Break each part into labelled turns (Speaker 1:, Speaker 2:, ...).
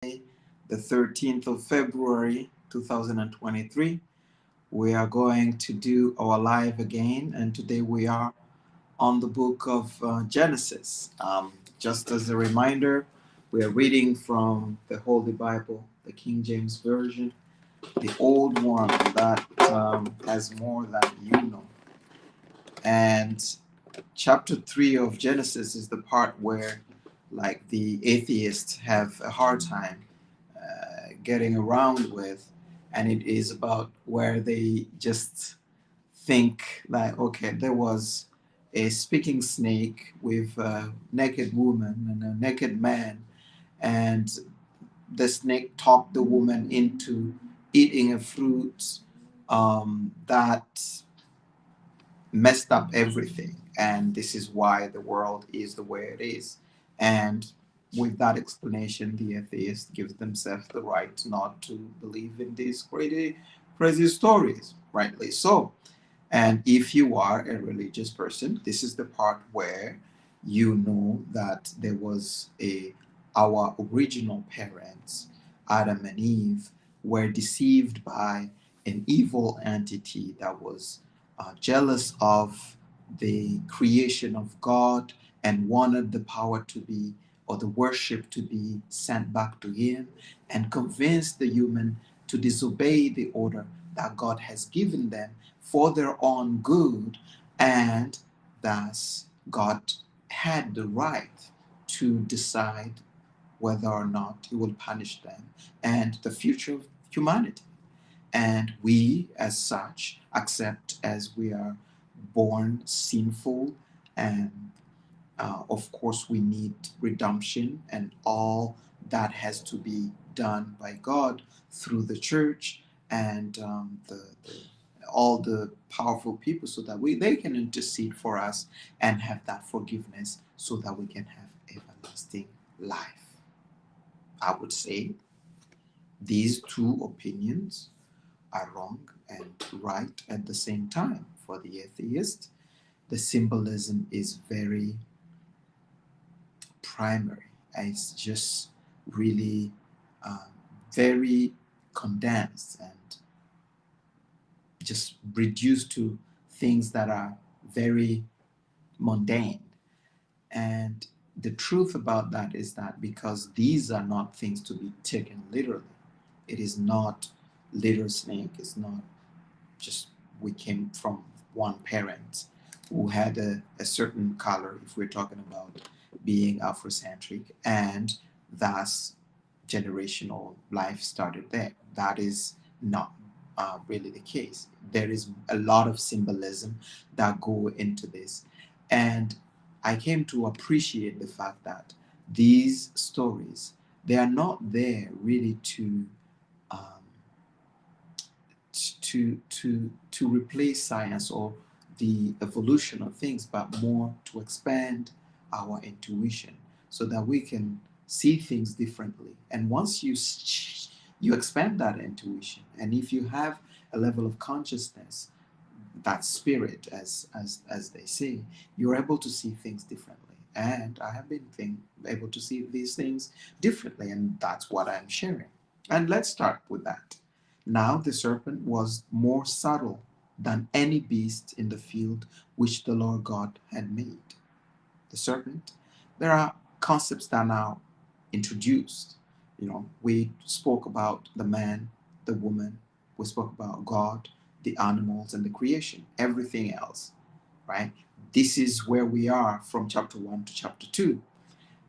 Speaker 1: the 13th of February 2023. We are going to do our live again, and today we are on the book of Genesis. Just as a reminder, we are reading from the Holy Bible, the King James Version, the old one that has more than you know. And chapter 3 of Genesis is the part where, like, the atheists have a hard time getting around with, and it is about where they just think like, okay, there was a speaking snake with a naked woman and a naked man, and the snake talked the woman into eating a fruit that messed up everything, and this is why the world is the way it is. And with that explanation, the atheists give themselves the right not to believe in these crazy stories, rightly so. And if you are a religious person, this is the part where you know that there was a our original parents, Adam and Eve, were deceived by an evil entity that was jealous of the creation of God and wanted the power to be, or the worship to be, sent back to him, and convinced the human to disobey the order that God has given them for their own good, and thus God had the right to decide whether or not he will punish them and the future of humanity. And we, as such, accept as we are born sinful, and of course, we need redemption, and all that has to be done by God through the church and all the powerful people, so that they can intercede for us and have that forgiveness, so that we can have everlasting life. I would say these two opinions are wrong and right at the same time. For the atheist, the symbolism is very primary. It's just really uh, very condensed and just reduced to things that are very mundane. And the truth about that is that because these are not things to be taken literally, it is not little snake, it's not just we came from one parent who had a certain color, if we're talking about being Afro-centric, and thus generational life started there. That is not really the case. There is a lot of symbolism that go into this, and I came to appreciate the fact that these stories, they are not there really um, to replace science or the evolution of things, but more to expand our intuition so that we can see things differently. And once you expand that intuition, and if you have a level of consciousness, that spirit, as they say, you're able to see things differently. And I have been able to see these things differently, and that's what I'm sharing. And let's start with that. Now the serpent was more subtle than any beast in the field which the Lord God had made. The serpent, there are concepts that are now introduced. We spoke about the man, the woman, we spoke about God, the animals, and the creation, everything else, right? This is where we are from chapter 1 to chapter 2.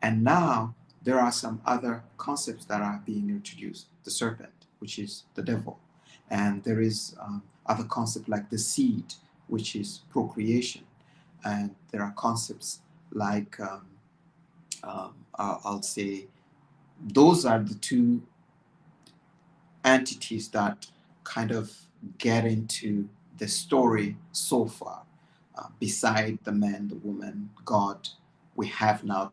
Speaker 1: And now there are some other concepts that are being introduced. The serpent, which is the devil. And there is other concepts like the seed, which is procreation. And there are concepts like, I'll say, those are the two entities that kind of get into the story so far. Beside the man, the woman, God, we have now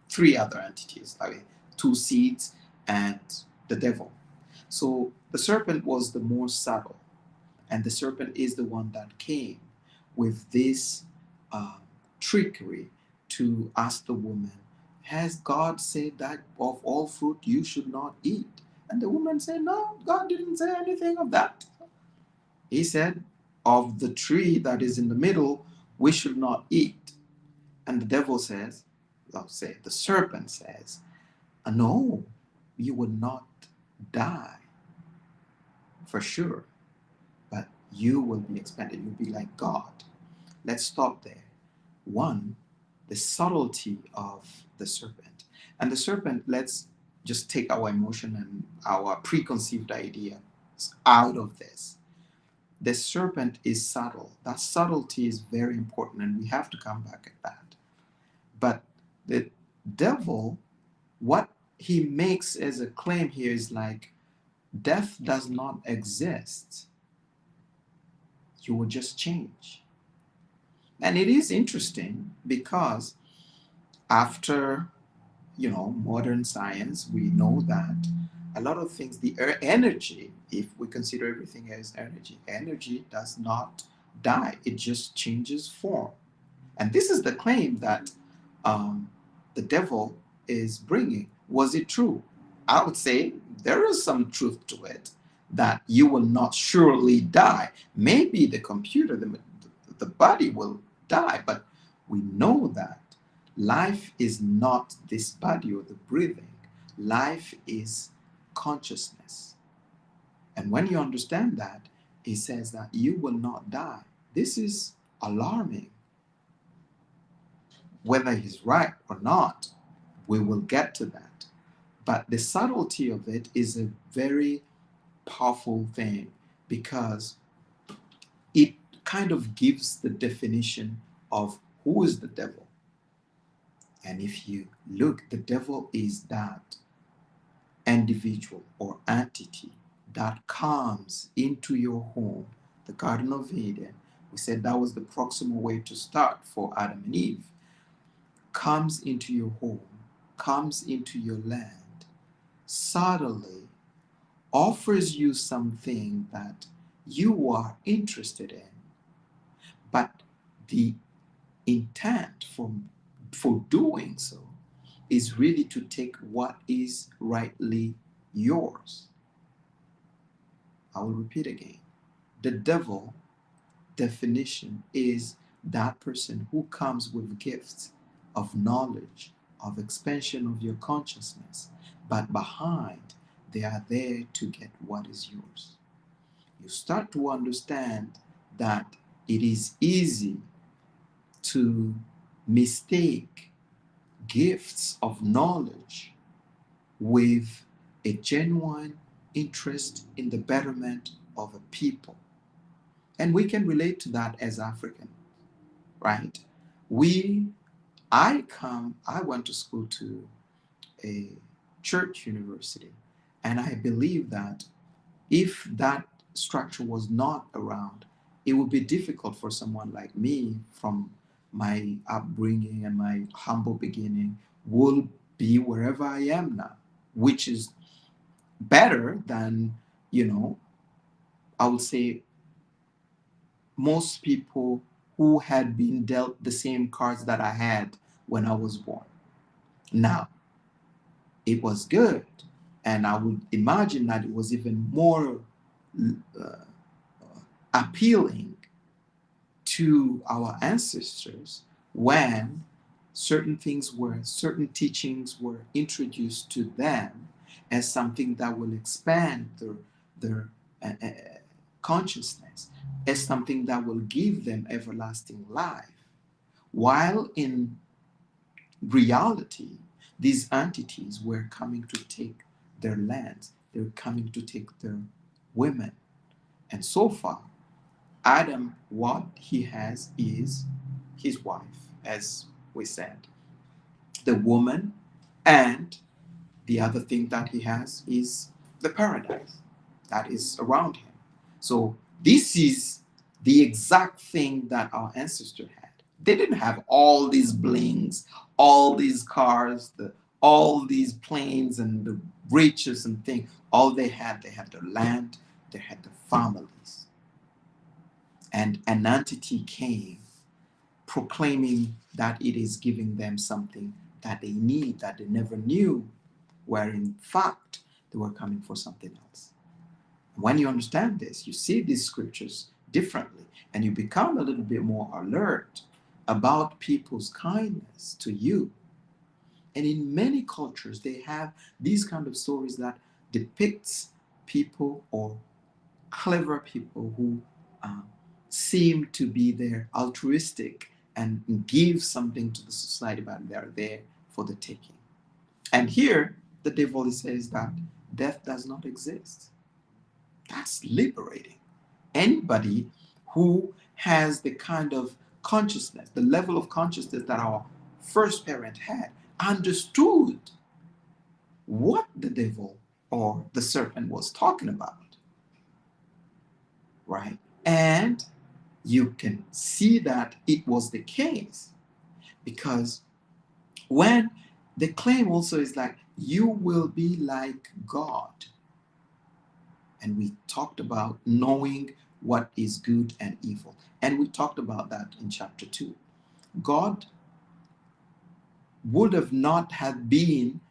Speaker 1: three other entities, I mean, two seeds and the devil. So the serpent was the more subtle, and the serpent is the one that came with this uh, trickery to ask the woman, has God said that of all fruit you should not eat? And the woman said, no, God didn't say anything of that. He said, of the tree that is in the middle, we should not eat. And the devil says, I'll say, the serpent says, no, you will not die for sure, but you will be expanded. You'll be like God. Let's stop there. One, the subtlety of the serpent. And the serpent, let's just take our emotion and our preconceived ideas out of this. The serpent is subtle. That subtlety is very important, and we have to come back at that. But the devil, what he makes as a claim here is like, death does not exist. You will just change. And it is interesting because after, modern science, we know that a lot of things, the energy, if we consider everything as energy does not die. It just changes form. And this is the claim that the devil is bringing. Was it true? I would say there is some truth to it, that you will not surely die. Maybe the computer, the body will die, but we know that life is not this body or the breathing. Life is consciousness. And when you understand that, he says that you will not die. This is alarming. Whether he's right or not, we will get to that. But the subtlety of it is a very powerful thing, because it kind of gives the definition of who is the devil. And if you look, the devil is that individual or entity that comes into your home. The Garden of Eden, we said that was the proximal way to start for Adam and Eve. Comes into your home, comes into your land, subtly offers you something that you are interested in, but the intent for doing so is really to take what is rightly yours. I will repeat again. The devil definition is that person who comes with gifts of knowledge, of expansion of your consciousness, but behind, they are there to get what is yours. You start to understand that it is easy to mistake gifts of knowledge with a genuine interest in the betterment of a people. And we can relate to that as African, right? I went to school to a church university, and I believe that if that structure was not around, it would be difficult for someone like me, from my upbringing and my humble beginning, will be wherever I am now, which is better than, I would say, most people who had been dealt the same cards that I had when I was born. Now, it was good, and I would imagine that it was even more uh, appealing to our ancestors when certain teachings were introduced to them as something that will expand their consciousness, as something that will give them everlasting life. While in reality, these entities were coming to take their lands, they're coming to take their women. And so far, Adam, what he has is his wife, as we said, the woman, and the other thing that he has is the paradise that is around him. So this is the exact thing that our ancestors had. They didn't have all these blings, all these cars, all these planes and the riches and things. All they had their land, they had their families. And an entity came proclaiming that it is giving them something that they need, that they never knew, where in fact they were coming for something else. When you understand this, you see these scriptures differently, and you become a little bit more alert about people's kindness to you. And in many cultures, they have these kind of stories that depicts people or clever people who seem to be there altruistic and give something to the society, but they are there for the taking. And here, the devil says that death does not exist. That's liberating. Anybody who has the kind of consciousness, the level of consciousness that our first parent had, understood what the devil or the serpent was talking about, right? And you can see that it was the case, because when the claim also is like, you will be like God. And we talked about knowing what is good and evil. And we talked about that in chapter 2. God would have not have been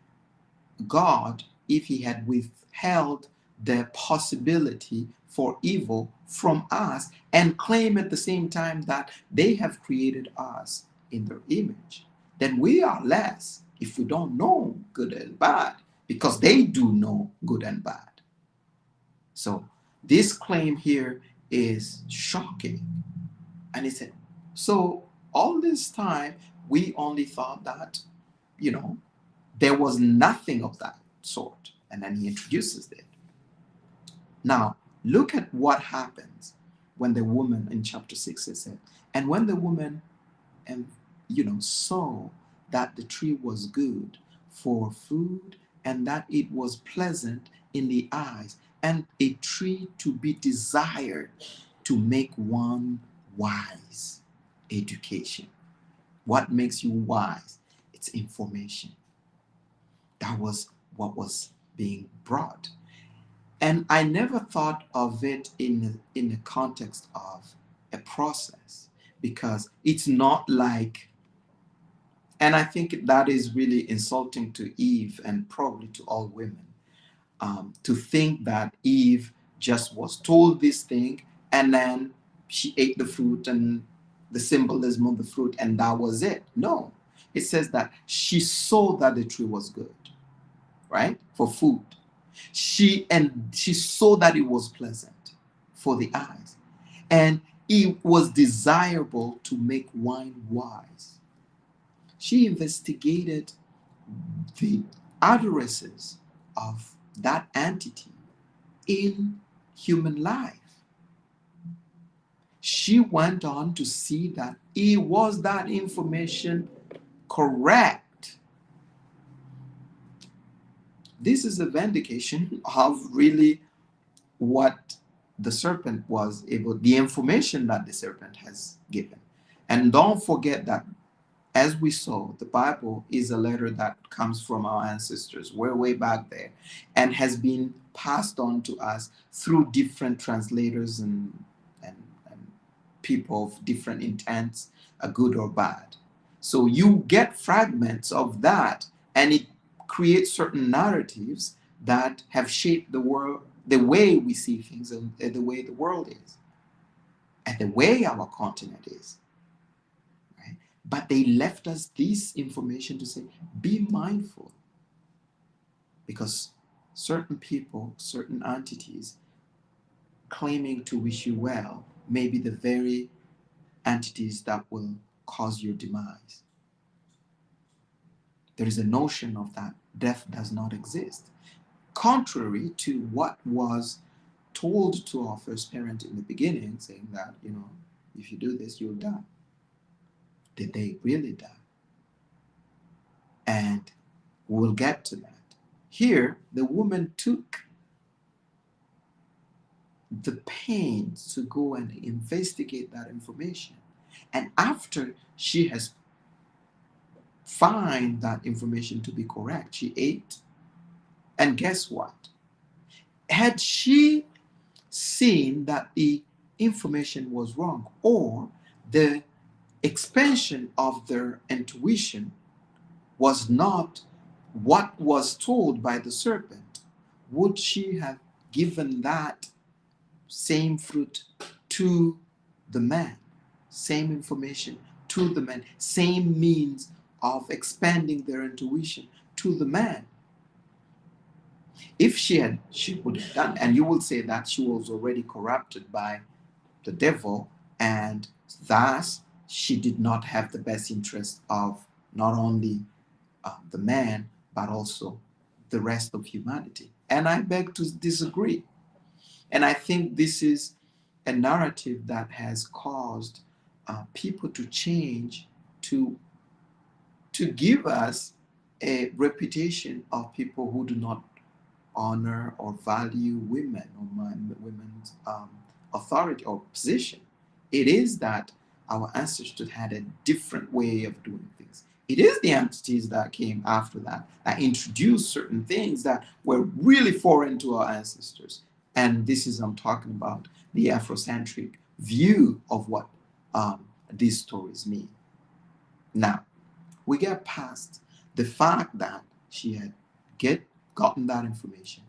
Speaker 1: God if he had withheld the possibility for evil from us and claim at the same time that they have created us in their image. Then we are less if we don't know good and bad, because they do know good and bad. So this claim here is shocking. And he said, so all this time we only thought that, there was nothing of that sort. And then he introduces it. Now, look at what happens when the woman in chapter 6 is said, and when the woman saw that the tree was good for food, and that it was pleasant in the eyes, and a tree to be desired to make one wise. Education. What makes you wise? It's information. That was what was being brought. And I never thought of it in the context of a process, because it's not like, and I think that is really insulting to Eve and probably to all women, to think that Eve just was told this thing and then she ate the fruit and the symbolism of the fruit and that was it. No, it says that she saw that the tree was good, right, for food. She saw that it was pleasant for the eyes, and it was desirable to make one wise. She investigated the addresses of that entity in human life. She went on to see that it was that information correct. This is a vindication of really what the serpent was able, the information that the serpent has given. And don't forget that, as we saw, the Bible is a letter that comes from our ancestors way back there and has been passed on to us through different translators and people of different intents, good or bad. So you get fragments of that, and it creates certain narratives that have shaped the world, the way we see things, and the way the world is, and the way our continent is. Right? But they left us this information to say, be mindful. Because certain people, certain entities claiming to wish you well may be the very entities that will cause your demise. There is a notion of that death does not exist, contrary to what was told to our first parent in the beginning, saying that, if you do this, you'll die. Did they really die? And we'll get to that. Here, the woman took the pains to go and investigate that information. And after she has found that information to be correct, she ate. And guess what? Had she seen that the information was wrong, or the expansion of their intuition was not what was told by the serpent, would she have given that same fruit to the man? Same information to the man, same means of expanding their intuition to the man. If she would have done, and you will say that she was already corrupted by the devil, and thus she did not have the best interest of not only the man, but also the rest of humanity. And I beg to disagree. And I think this is a narrative that has caused people to change to give us a reputation of people who do not honor or value women or women's authority or position. It is that our ancestors had a different way of doing things. It is the entities that came after that that introduced certain things that were really foreign to our ancestors. And this is, I'm talking about the Afro-centric view of what these stories mean. Now, we get past the fact that she had gotten that information,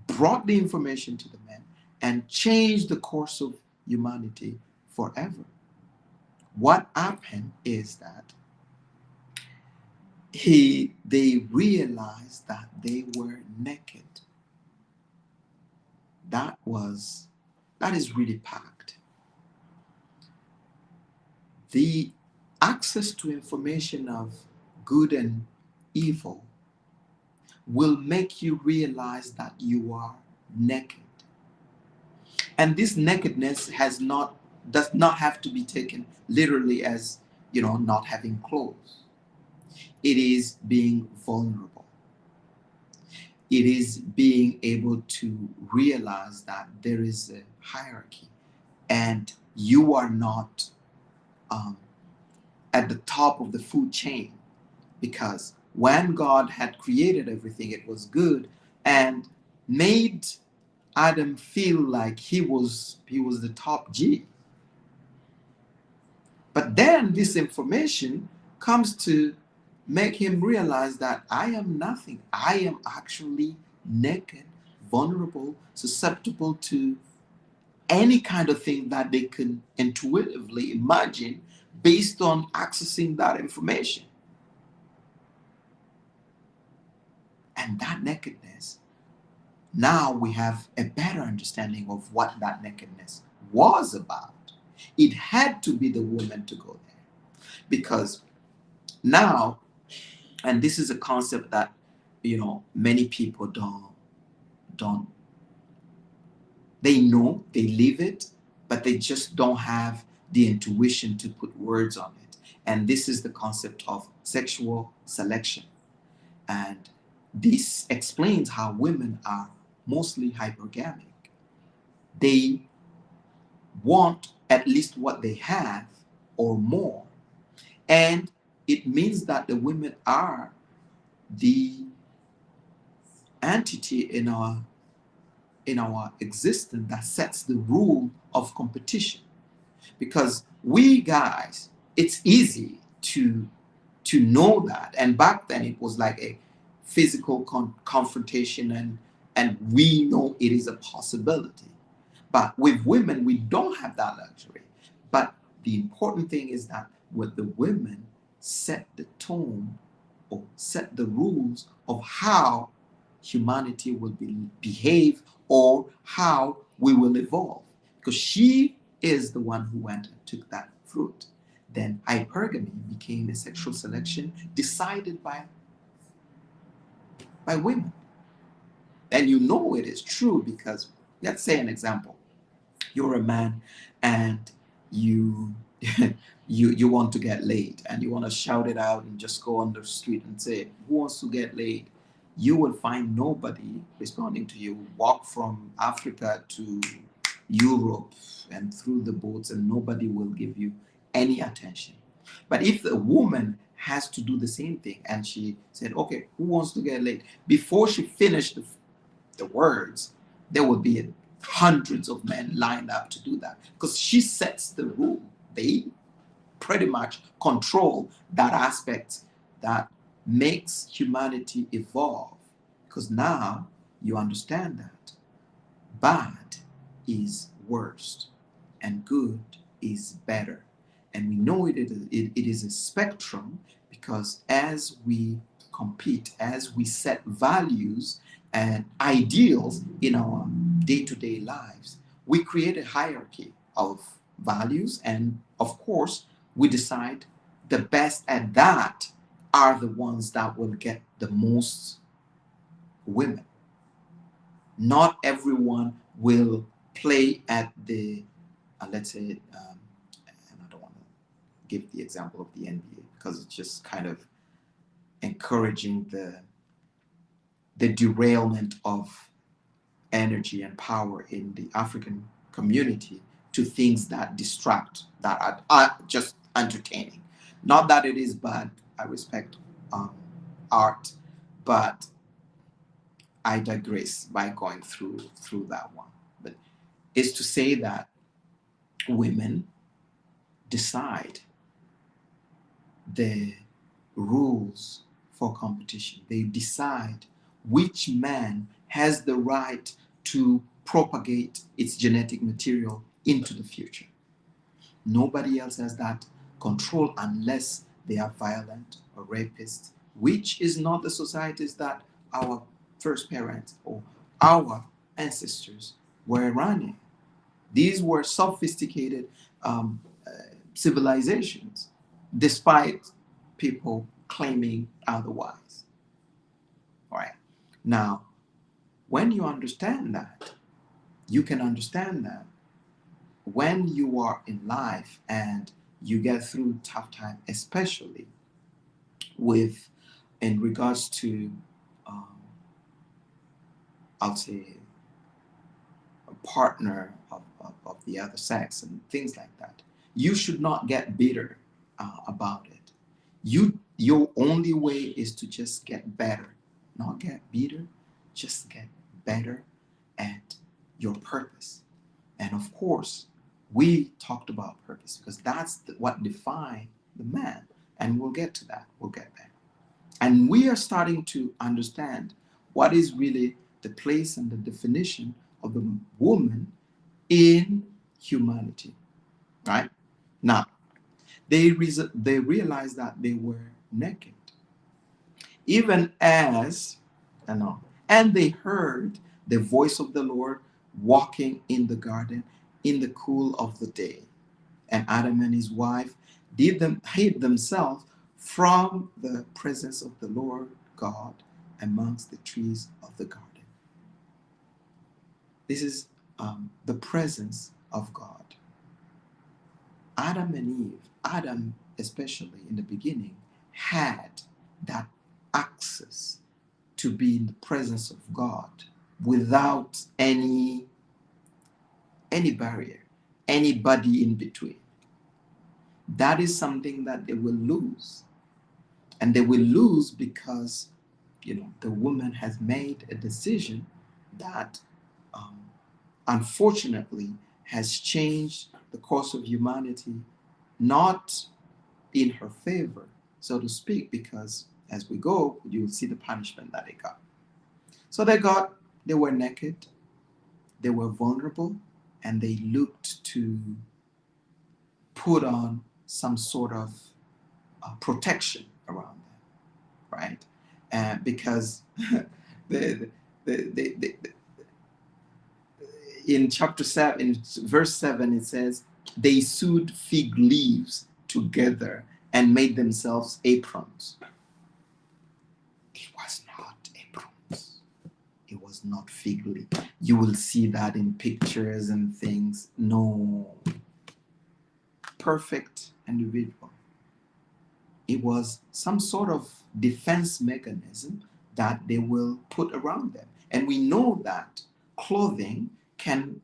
Speaker 1: brought the information to the men, and changed the course of humanity forever. What happened is that they realized that they were naked. That is really packed. The access to information of good and evil will make you realize that you are naked. And this nakedness does not have to be taken literally as, not having clothes. It is being vulnerable. It is being able to realize that there is a hierarchy and you are not at the top of the food chain, because when God had created everything, it was good and made Adam feel like he was the top G. But then this information comes to make him realize that I am nothing. I am actually naked, vulnerable, susceptible to any kind of thing that they can intuitively imagine based on accessing that information. And that nakedness, now we have a better understanding of what that nakedness was about. It had to be the woman to go there, because now, and this is a concept that many people don't they know, they live it, but they just don't have the intuition to put words on it. And this is the concept of sexual selection. And this explains how women are mostly hypergamic. They want at least what they have or more. And it means that the women are the entity in our existence that sets the rule of competition. Because we guys, it's easy to know that. And back then it was like a physical confrontation, and we know it is a possibility. But with women, we don't have that luxury. But the important thing is that with the women set the tone or set the rules of how humanity will behave or how we will evolve. Because she is the one who went and took that fruit. Then hypergamy became a sexual selection decided by women. And it is true because, let's say an example. You're a man and you you want to get laid and you want to shout it out and just go on the street and say, who wants to get laid? You will find nobody responding to you. Walk from Africa to Europe and through the boats, and nobody will give you any attention. But if the woman has to do the same thing and she said, okay, who wants to get laid? Before she finished the words, there will be hundreds of men lined up to do that, because she sets the rule. They pretty much control that aspect that makes humanity evolve, because now you understand that bad is worst and good is better. And we know it is a spectrum, because as we compete, as we set values and ideals in our day-to-day lives, we create a hierarchy of values, and of course we decide the best at that are the ones that will get the most women. Not everyone will play at the, let's say, and I don't want to give the example of the NBA because it's just kind of encouraging the derailment of energy and power in the African community to things that distract, that are just entertaining. Not that it is bad. I respect um, art, but I digress by going through that one. But it's to say that women decide the rules for competition. They decide which man has the right to propagate its genetic material into the future. Nobody else has that control unless they are violent or rapists, which is not the societies that our first parents or our ancestors were running. These were sophisticated civilizations, despite people claiming otherwise. All right. Now, when you understand that, you can understand that when you are in life and you get through tough time, especially with in regards to, um, I'll say, a partner of the other sex and things like that, you should not get bitter about it. Your only way is to just get better, not get bitter, just get better at your purpose. And of course, we talked about purpose because that's what defines the man. And we'll get to that. We'll get there. And we are starting to understand what is really the place and the definition of the woman in humanity, right? Now, they realized that they were naked, even as, I know, and they heard the voice of the Lord walking in the garden in the cool of the day. And Adam and his wife hid themselves from the presence of the Lord God amongst the trees of the garden. This is the presence of God. Adam and Eve, Adam especially in the beginning, had that access to be in the presence of God without any barrier, anybody in between. That is something that they will lose. And they will lose because, the woman has made a decision that um, unfortunately has changed the course of humanity, not in her favor, so to speak, because as we go, you will see the punishment that they got. So they were naked, they were vulnerable, and they looked to put on some sort of protection around them, right? Because the, the, in chapter 7, in verse 7, it says, they sewed fig leaves together and made themselves aprons. It was not aprons. It was not fig leaf. You will see that in pictures and things. No. Perfect individual. It was some sort of defense mechanism that they will put around them. And we know that clothing can,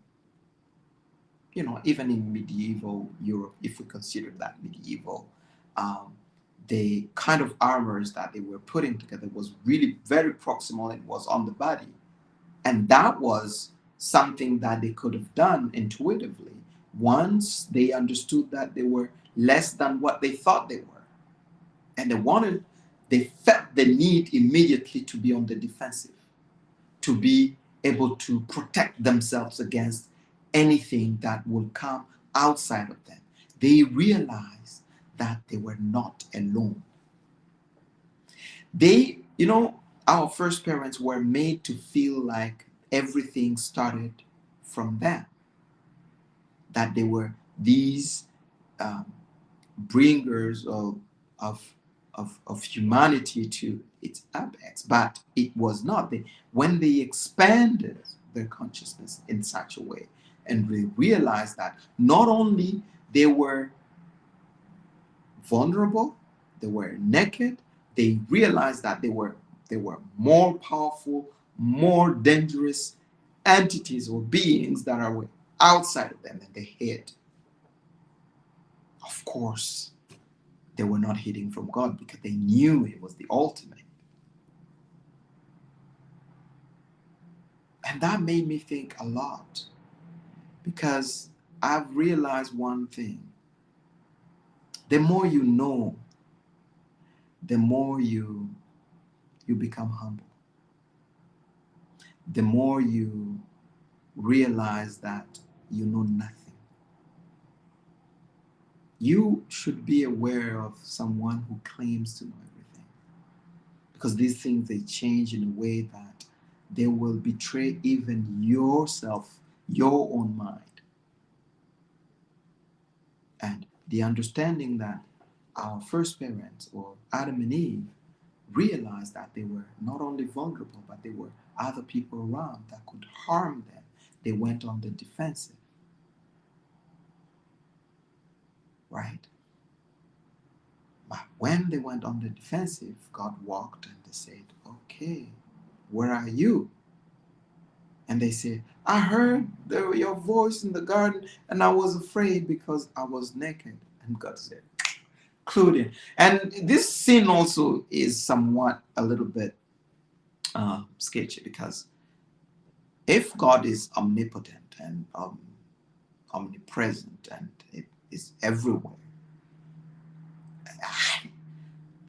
Speaker 1: even in medieval Europe, if we consider that medieval, the kind of armors that they were putting together was really very proximal. It was on the body. And that was something that they could have done intuitively once they understood that they were less than what they thought they were. And they wanted They felt the need immediately to be on the defensive, to be able to protect themselves against anything that will come outside of them. They realized that they were not alone. They, our first parents were made to feel like everything started from them, that they were these um, bringers of humanity to its apex, but it was not. When they expanded their consciousness in such a way, and they realized that not only they were vulnerable, they were naked, they realized that they were more powerful, more dangerous entities or beings that are outside of them than they hid. Of course, they were not hiding from God because they knew it was the ultimate. And that made me think a lot, because I've realized one thing. The more you know, the more you become humble. The more you realize that you know nothing. You should be aware of someone who claims to know everything, because these things, they change in a way that they will betray even yourself, your own mind. And the understanding that our first parents, or Adam and Eve, realized that they were not only vulnerable, but there were other people around that could harm them. They went on the defensive, right? But when they went on the defensive, God walked and they said, okay, where are you? And they said, I heard your voice in the garden and I was afraid because I was naked. And God said, including. And this sin also is somewhat a little bit sketchy, because if God is omnipotent and omnipresent and it is everywhere,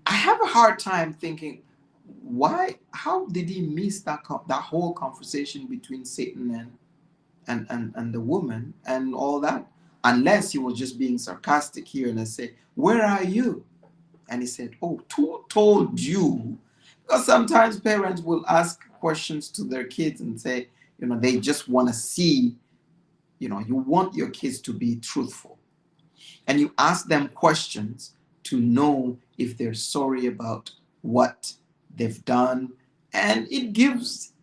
Speaker 1: I have a hard time thinking, how did he miss that whole conversation between Satan and the woman and all that, unless he was just being sarcastic here and say, where are you? And he said, oh, who told you? Because sometimes parents will ask questions to their kids and say, they just want to see, you want your kids to be truthful. And you ask them questions to know if they're sorry about what they've done. And it gives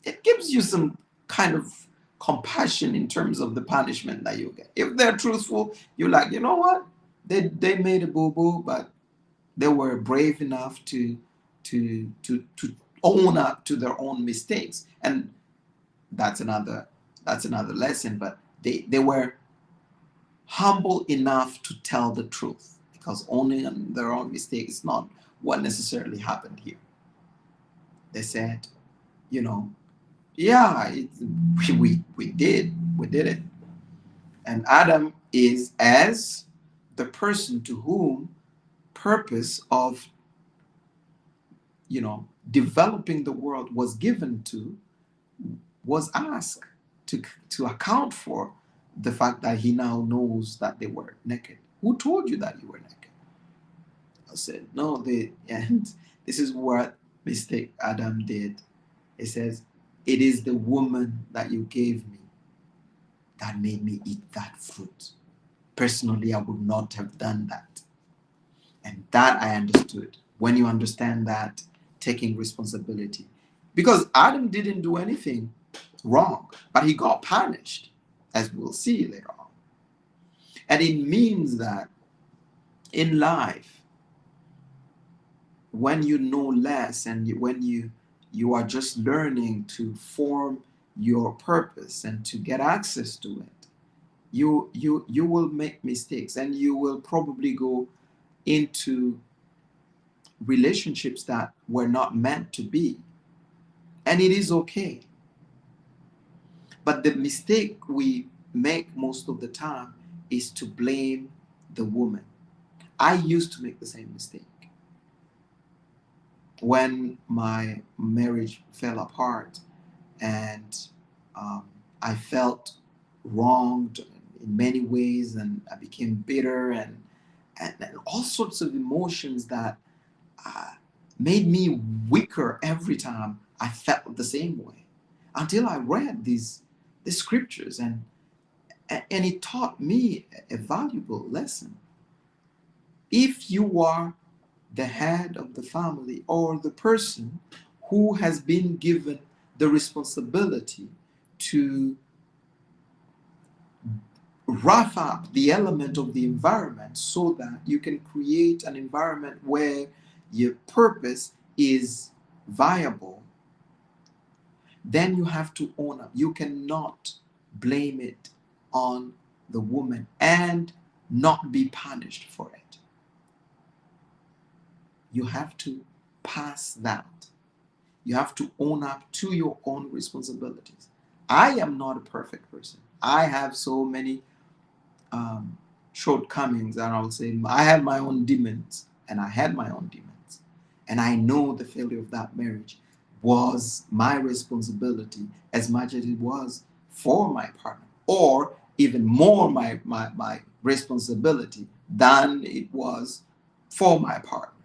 Speaker 1: you some kind of compassion in terms of the punishment that you get. If they're truthful, you're like, you know what? They made a boo-boo, but they were brave enough to own up to their own mistakes. And that's another lesson. But they were humble enough to tell the truth, because owning their own mistakes is not what necessarily happened here. They said, yeah, we did it. And Adam is as the person to whom purpose of developing the world was given to, was asked to account for the fact that he now knows that they were naked. Who told you that you were naked? I said, no, and this is what mistake Adam did. He says, it is the woman that you gave me that made me eat that fruit. Personally, I would not have done that. And that I understood. When you understand that, taking responsibility. Because Adam didn't do anything wrong, but he got punished, as we'll see later on. And it means that in life, when you know less and when you are just learning to form your purpose and to get access to it, you will make mistakes, and you will probably go into relationships that were not meant to be. And it is okay. But the mistake we make most of the time is to blame the woman. I used to make the same mistake. when my marriage fell apart and I felt wronged in many ways, and I became bitter, and all sorts of emotions that uh, made me weaker every time I felt the same way, until I read these scriptures, and it taught me a valuable lesson. If you are the head of the family, or the person who has been given the responsibility to rough up the element of the environment so that you can create an environment where your purpose is viable, then you have to own up. You cannot blame it on the woman and not be punished for it. You have to pass that. You have to own up to your own responsibilities. I am not a perfect person. I have so many um, shortcomings, and I'll say I had my own demons, and I had my own demons, and I know the failure of that marriage was my responsibility as much as it was for my partner, or even more my responsibility than it was for my partner,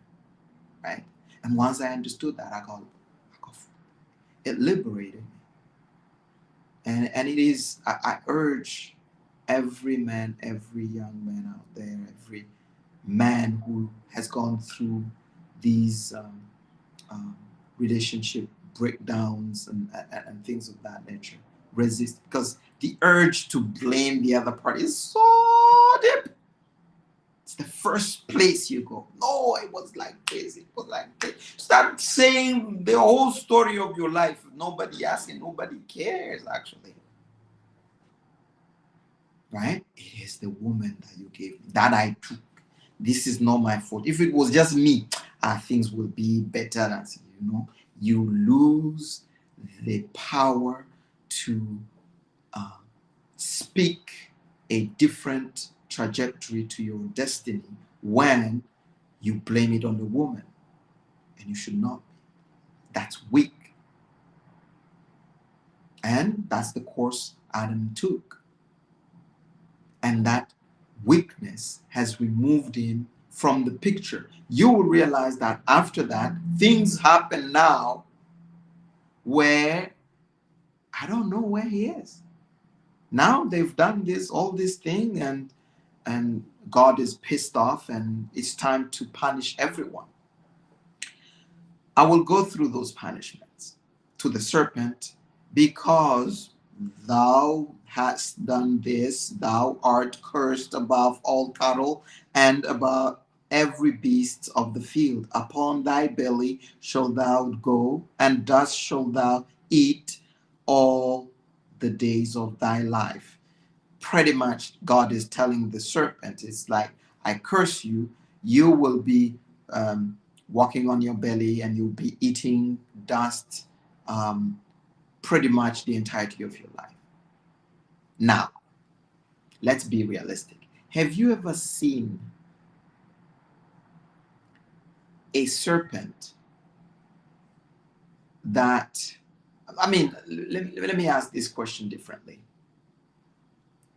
Speaker 1: right? And once I understood that, I got it liberated me. And it is, I urge every man, every young man out there, every man who has gone through these um, relationship breakdowns and things of that nature, resist, because the urge to blame the other party is so deep. It's the first place you go. No, it was like this, it was like this. Start saying the whole story of your life. Nobody asking, nobody cares actually. Right? It is the woman that you gave me, that I took. This is not my fault. If it was just me, things will be better. Than you lose the power to uh, speak a different trajectory to your destiny when you blame it on the woman, and you should not be. That's weak, and that's the course Adam took. And that weakness has removed him from the picture. You will realize that after that, things happen now where I don't know where he is. Now they've done all this thing, and God is pissed off, and it's time to punish everyone. I will go through those punishments to the serpent, because thou hast done this, thou art cursed above all cattle and above every beast of the field. Upon thy belly shalt thou go, and dust shalt thou eat all the days of thy life. Pretty much, God is telling the serpent, it's like, I curse you, you will be walking on your belly, and you'll be eating dust pretty much the entirety of your life. Now, let's be realistic. Have you ever seen a serpent that, let me ask this question differently.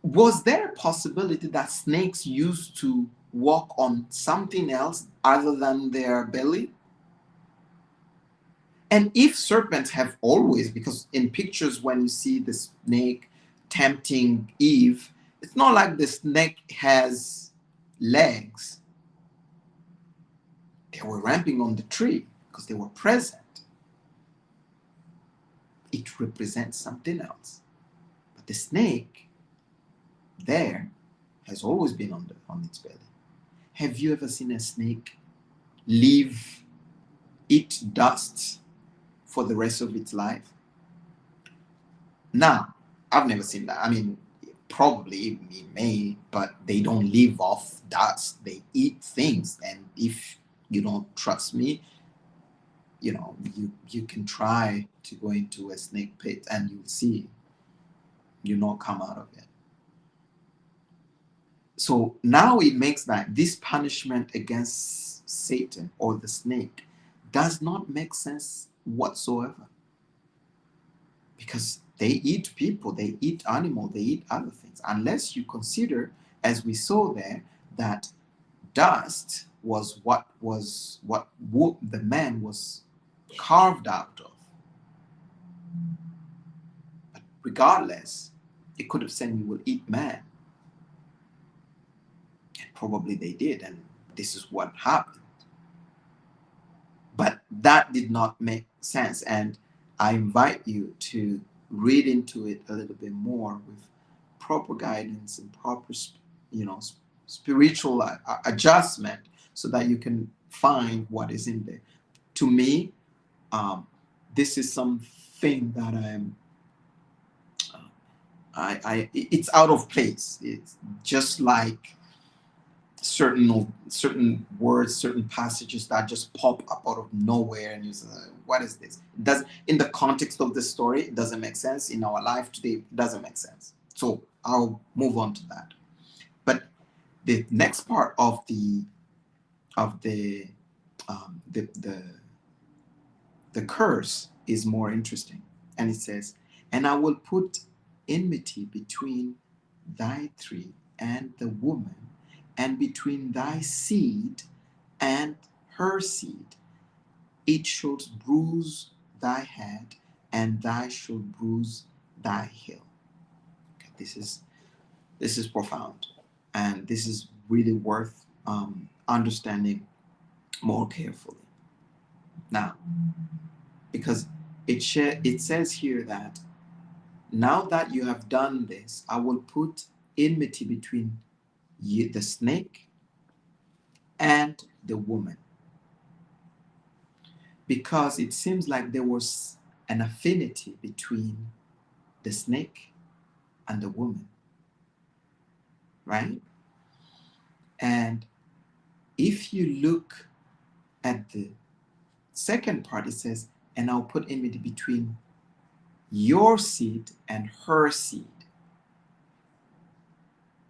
Speaker 1: Was there a possibility that snakes used to walk on something else other than their belly? And if serpents have always, because in pictures when you see the snake tempting Eve, it's not like the snake has legs. They were ramping on the tree because they were present. It represents something else. But the snake there has always been on its belly. Have you ever seen a snake eat dust for the rest of its life? Now, I've never seen that. Probably it may, but they don't live off dust. They eat things. And if you don't trust me, you can try to go into a snake pit, and you'll see you'll not come out of it. So now it makes that this punishment against Satan or the snake does not make sense whatsoever, because they eat people, they eat animal, they eat other things, unless you consider, as we saw there, that dust was what the man was carved out of. But regardless, it could have said you will eat man, and probably they did, and this is what happened. But that did not make sense, and I invite you to read into it a little bit more with proper guidance and proper, spiritual adjustment, so that you can find what is in there. To me, this is something that it's out of place. It's just like certain words, certain passages that just pop up out of nowhere, and you say, "What is this?" It does, in the context of the story, it doesn't make sense. In our life today, it doesn't make sense. So I'll move on to that. But the next part of the the the curse is more interesting, and it says, "And I will put enmity between thy three and the woman, and between thy seed and her seed. It shall bruise thy head, and thou shalt bruise thy heel." Okay, this is profound, and this is really worth understanding more carefully. Now, because it says here that now that you have done this, I will put enmity between you, the snake, and the woman, because it seems like there was an affinity between the snake and the woman, right? And if you look at the second part, it says, "And I'll put enmity between your seed and her seed,"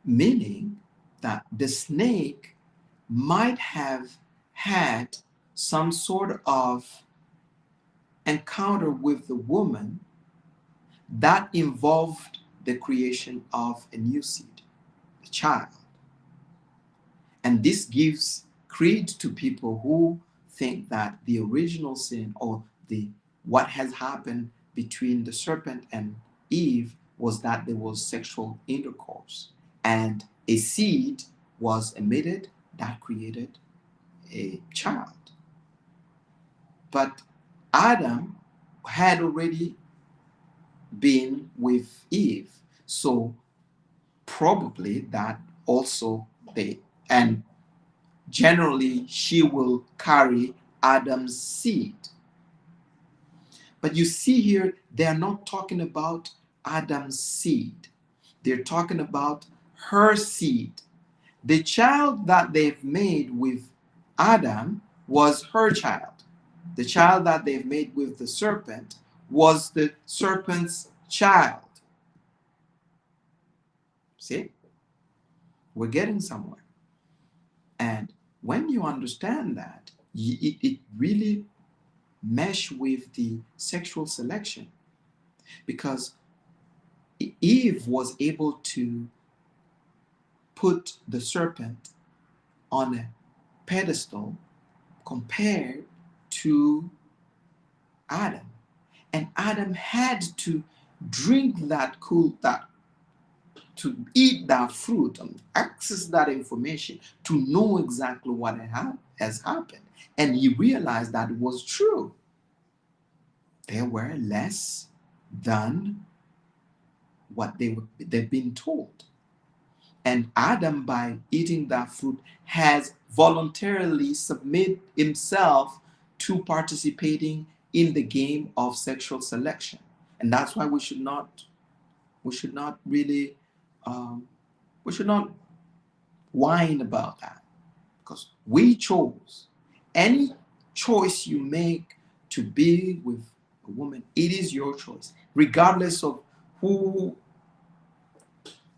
Speaker 1: meaning that the snake might have had some sort of encounter with the woman that involved the creation of a new seed, a child. And this gives credit to people who think that the original sin, or the what has happened between the serpent and Eve, was that there was sexual intercourse, and a seed was emitted that created a child. But Adam had already been with Eve, so probably that also they, and generally she will carry Adam's seed. But you see here, they are not talking about Adam's seed, they're talking about her seed. The child that they've made with Adam was her child. The child that they've made with the serpent was the serpent's child. See? We're getting somewhere. And when you understand that, it really mesh with the sexual selection, because Eve was able to put the serpent on a pedestal compared to Adam. And Adam had to drink that to eat that fruit and access that information to know exactly what has happened. And he realized that it was true. They were less than what they've been told. And Adam, by eating that fruit, has voluntarily submit himself to participating in the game of sexual selection. And that's why we should not really we should not whine about that, because we chose. Any choice you make to be with a woman, it is your choice, regardless of who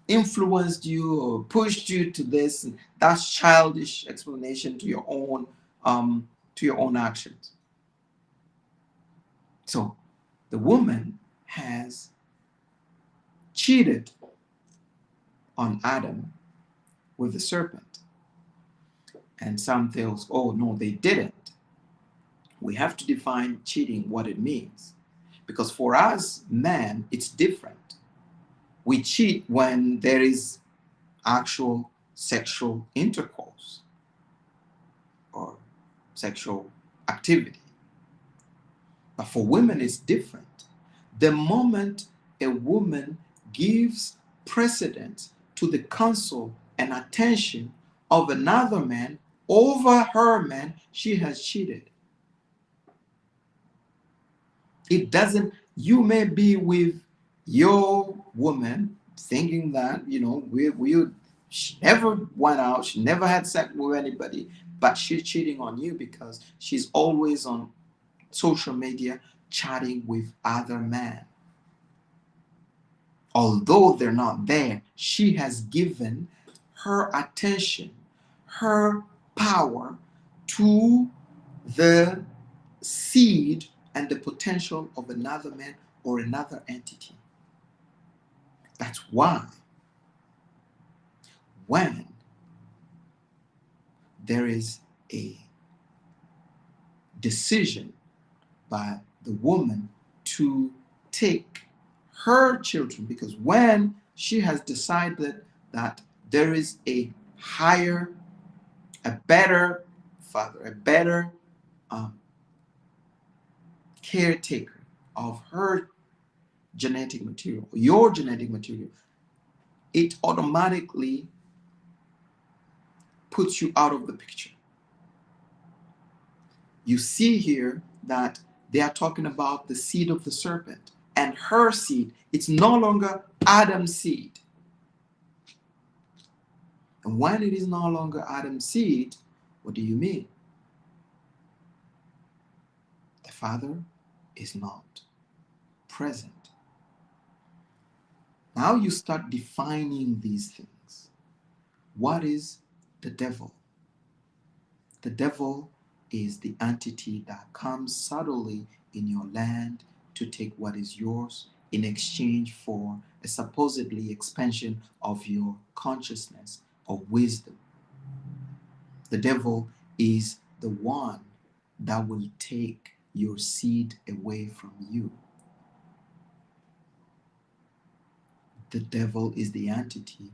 Speaker 1: influenced you or pushed you to this. That's childish explanation to your own actions. So the woman has cheated on Adam with the serpent. And some tells, oh no, they didn't. We have to define cheating, what it means. Because for us, men, it's different. We cheat when there is actual sexual intercourse or sexual activity. But for women, it's different. The moment a woman gives precedence to the counsel and attention of another man over her man, she has cheated. It doesn't, you may be with your woman thinking that, she never went out, she never had sex with anybody, but she's cheating on you because she's always on social media chatting with other men. Although they're not there, she has given her attention, her power to the seed and the potential of another man or another entity. That's why when there is a decision by the woman to take her children, because when she has decided that there is a higher, a better father, a better caretaker of her genetic material, your genetic material, it automatically puts you out of the picture. You see here that they are talking about the seed of the serpent and her seed. It's no longer Adam's seed. And when it is no longer Adam's seed, what do you mean? The father is not present. Now you start defining these things. What is the devil? The devil is the entity that comes subtly in your land to take what is yours in exchange for a supposedly expansion of your consciousness or wisdom. The devil is the one that will take your seed away from you. The devil is the entity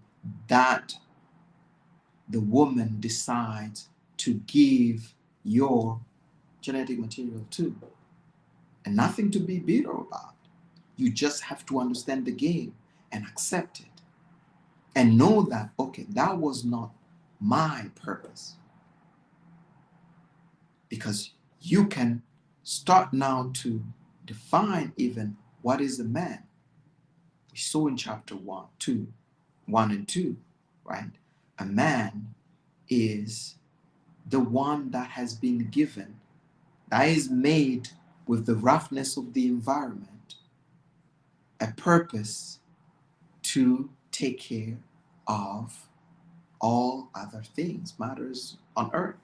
Speaker 1: that the woman decides to give your genetic material to. And nothing to be bitter about. You just have to understand the game and accept it. And know that, okay, that was not my purpose. Because you can start now to define even what is a man. We saw in chapter 1 and 2, right? A man is the one that has been given, that is made with the roughness of the environment, a purpose to take care of all other things, matters on earth.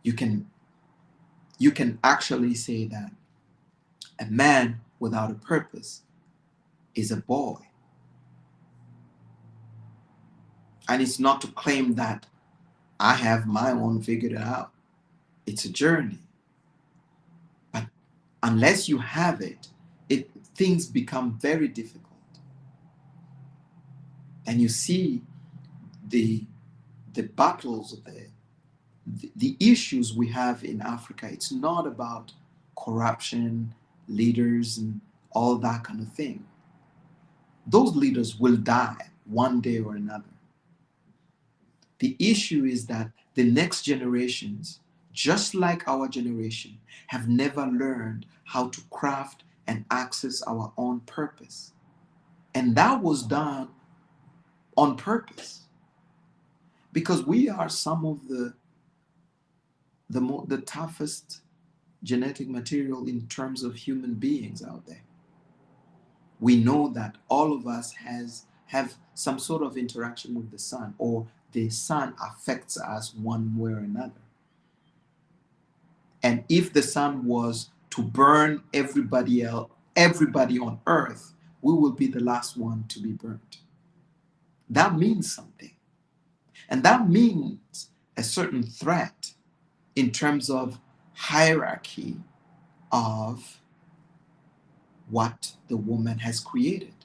Speaker 1: You can actually say that a man without a purpose is a boy. And it's not to claim that I have my own figured it out. It's a journey. But unless you have it, things become very difficult. And you see the battles, the issues we have in Africa. It's not about corruption, leaders, and all that kind of thing. Those leaders will die one day or another. The issue is that the next generations, just like our generation, have never learned how to craft and access our own purpose. And that was done on purpose. Because we are some of the toughest genetic material in terms of human beings out there. We know that all of us have some sort of interaction with the sun, or the sun affects us one way or another. And if the sun was to burn everybody else, everybody on earth, we will be the last one to be burnt. That means something. And that means a certain threat in terms of hierarchy of what the woman has created.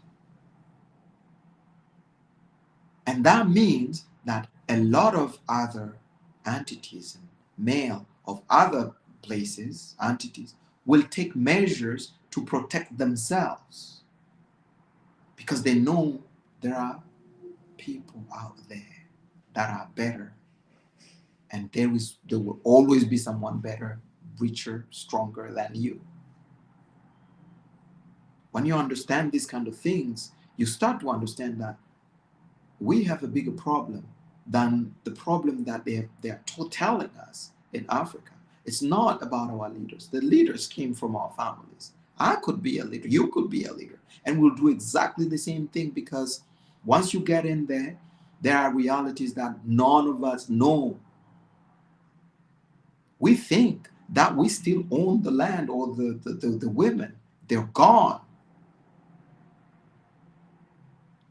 Speaker 1: And that means that a lot of other entities, male of other places, entities, will take measures to protect themselves because they know there are people out there that are better, and there will always be someone better, richer, stronger than you. When you understand these kind of things, you start to understand that we have a bigger problem than the problem that they're telling us in Africa. It's not about our leaders. The leaders came from our families. I could be a leader. You could be a leader. And we'll do exactly the same thing, because once you get in there, there are realities that none of us know. We think that we still own the land or the women. They're gone.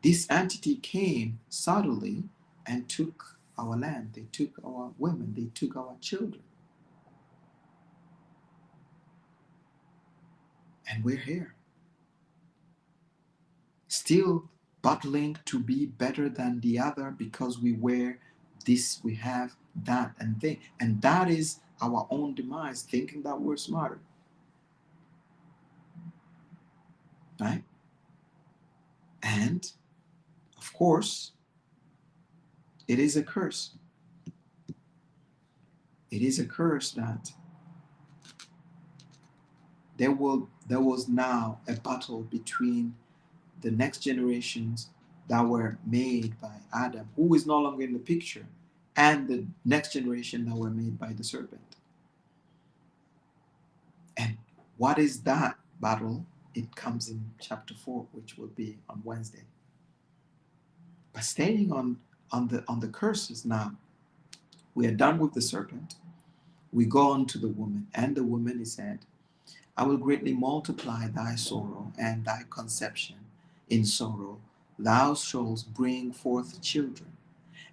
Speaker 1: This entity came subtly and took our land. They took our women. They took our children. And we're here, still battling to be better than the other because we wear this, we have that, and thing. And that is our own demise, thinking that we're smarter. Right? And of course, it is a curse. It is a curse that there was now a battle between the next generations that were made by Adam, who is no longer in the picture, and the next generation that were made by the serpent. And what is that battle? It comes in chapter 4, which will be on Wednesday. But staying on the curses now, we are done with the serpent. We go on to the woman, and the woman is said, I will greatly multiply thy sorrow and thy conception. In sorrow thou shalt bring forth children,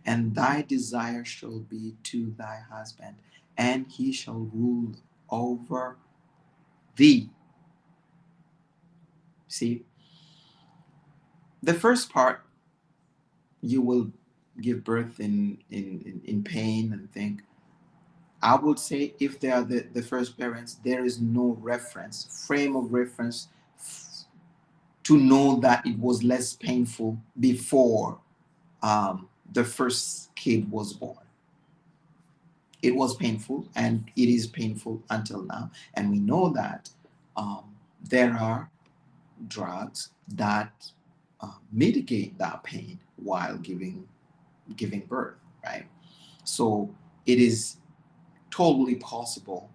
Speaker 1: and thy desire shall be to thy husband, and he shall rule over thee. See, the first part, you will give birth in pain and think. I would say if they are the first parents, there is no frame of reference to know that it was less painful before the first kid was born. It was painful, and it is painful until now. And we know that there are drugs that mitigate that pain while giving birth, right? So it is totally possible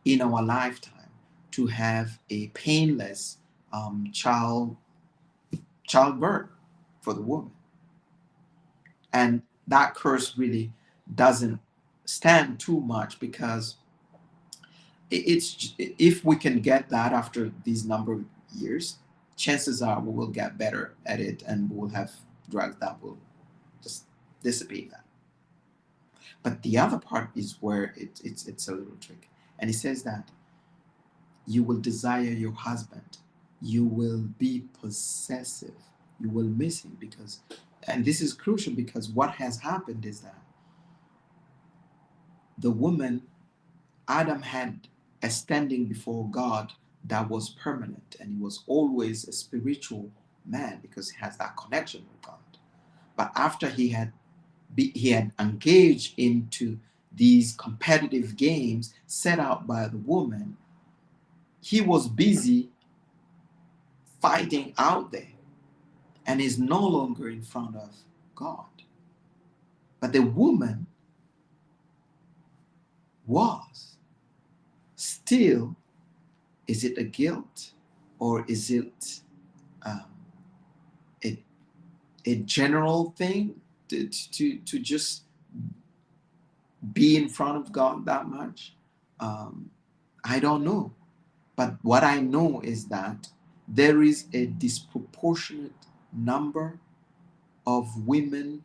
Speaker 1: in our lifetime to have a painless childbirth for the woman. And that curse really doesn't stand too much, because it's if we can get that after these number of years, chances are we will get better at it, and we will have drugs that will just dissipate that. But the other part is where it's a little tricky. And he says that you will desire your husband, you will be possessive, you will miss him, because, and this is crucial, because what has happened is that the woman, Adam, had a standing before God that was permanent, and he was always a spiritual man because he has that connection with God. But after he had engaged into these competitive games set out by the woman, he was busy fighting out there and is no longer in front of God. But the woman was still. Is it a guilt, or is it a general thing to just be in front of God that much? I don't know. But what I know is that there is a disproportionate number of women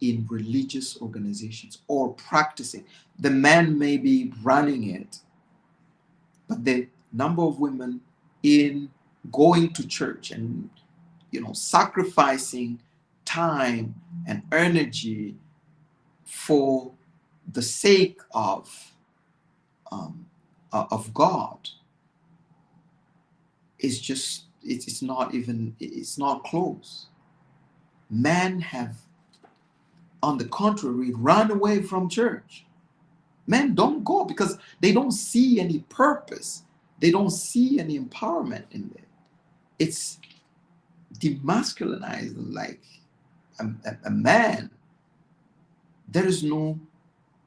Speaker 1: in religious organizations or practicing. The men may be running it, but the number of women in going to church and sacrificing time and energy for the sake of God is just it's not even it's not close. Men have, on the contrary, run away from church. Men don't go because they don't see any purpose. They don't see any empowerment in it. It's demasculinized like a man. There is no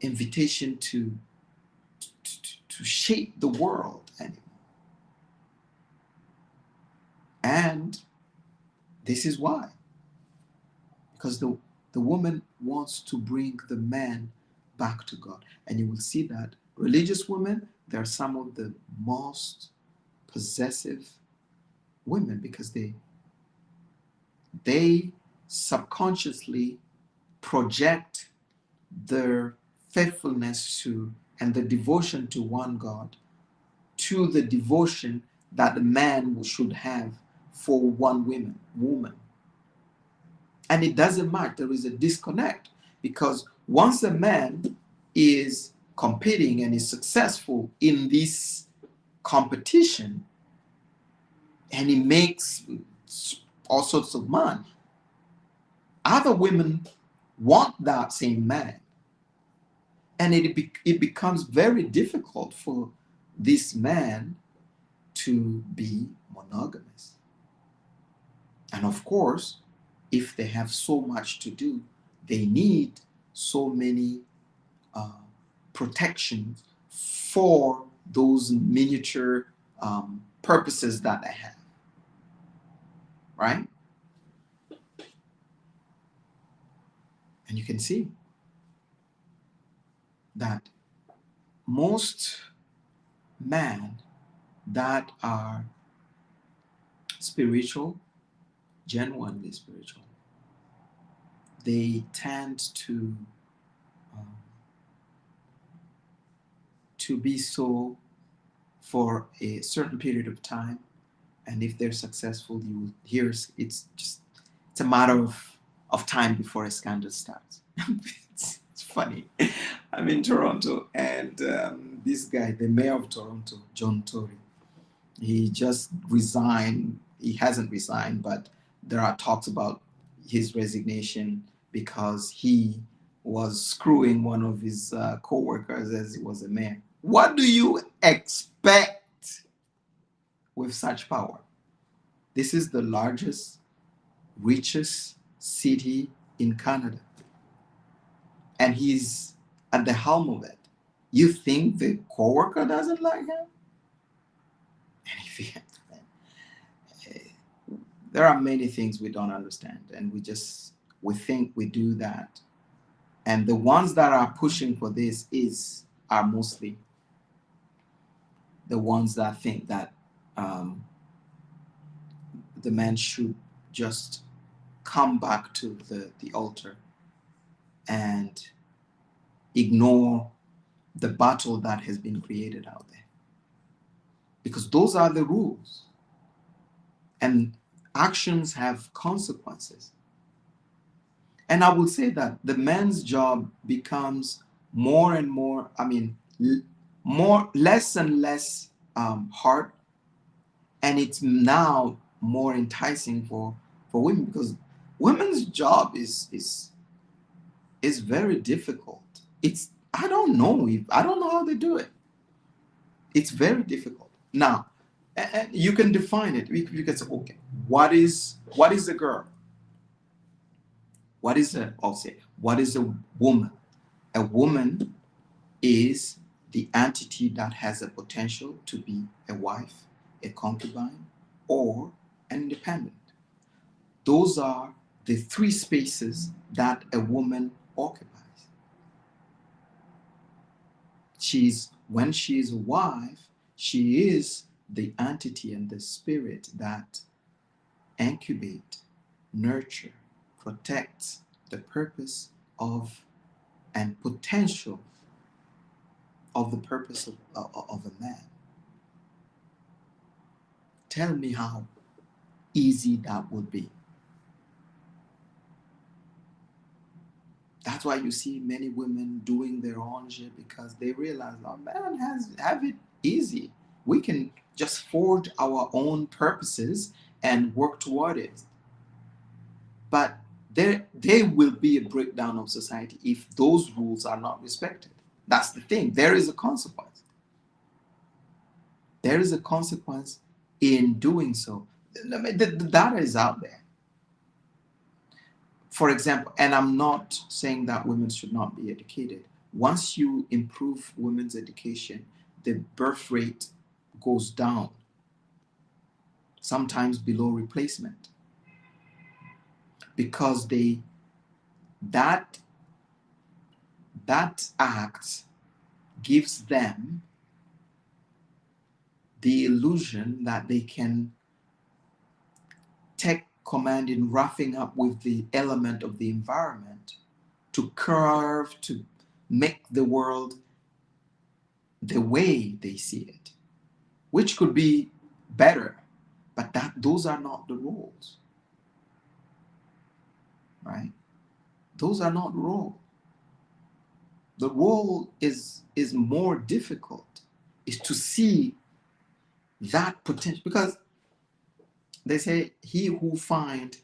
Speaker 1: invitation to shape the world anymore. And this is why. Because the woman wants to bring the man back to God. And you will see that religious women, they're some of the most possessive women because they subconsciously project their faithfulness to and the devotion to one God to the devotion that the man should have for one woman. And it doesn't matter. There is a disconnect because once a man is competing and is successful in this competition and he makes all sorts of money, other women want that same man. And it becomes very difficult for this man to be monogamous. And of course, if they have so much to do, they need so many protections for those miniature purposes that they have. Right? And you can see that most men that are spiritual, genuinely spiritual, they tend to be so for a certain period of time, and if they're successful, you will hear it's a matter of time before a scandal starts. It's funny. I'm in Toronto, and this guy, the mayor of Toronto, John Tory, he just resigned. He hasn't resigned, but there are talks about his resignation because he was screwing one of his co-workers as he was a mayor. What do you expect with such power? This is the largest, richest city in Canada. And he's at the helm of it. You think the co-worker doesn't like him? There are many things we don't understand, and we think we do that. And the ones that are pushing for this are mostly the ones that think that the man should just come back to the altar and ignore the battle that has been created out there. Because those are the rules. And actions have consequences. And I will say that the man's job becomes more and more, less and less hard. And it's now more enticing for women because women's job is very difficult. I don't know how they do it. It's very difficult. Now, you can define it. You can say, okay, what is a girl? What is a woman? A woman is the entity that has a potential to be a wife, a concubine, or an independent. Those are the three spaces that a woman occupies. When she is a wife, She is the entity and the spirit that incubate, nurture, protects the purpose of and potential of the purpose of a man. Tell me how easy that would be. That's why you see many women doing their own shit, because they realize, oh, man have it easy. We can just forge our own purposes and work toward it. But there will be a breakdown of society if those rules are not respected. That's the thing. There is a consequence. There is a consequence in doing so. I mean, the data is out there. For example, and I'm not saying that women should not be educated. Once you improve women's education, the birth rate goes down, sometimes below replacement, because that act gives them the illusion that they can take command in roughing up with the element of the environment to curve, to make the world the way they see it, which could be better, but those are not the roles, right? Those are not the role. The role is more difficult, is to see that potential, because they say he who find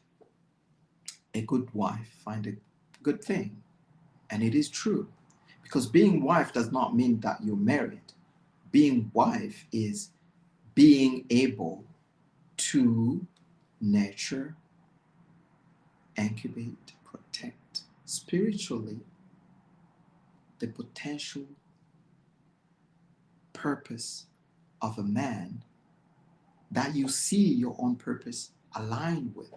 Speaker 1: a good wife find a good thing. And it is true, because being wife does not mean that you're married. Being wife is being able to nurture, incubate, protect spiritually the potential purpose of a man that you see your own purpose aligned with.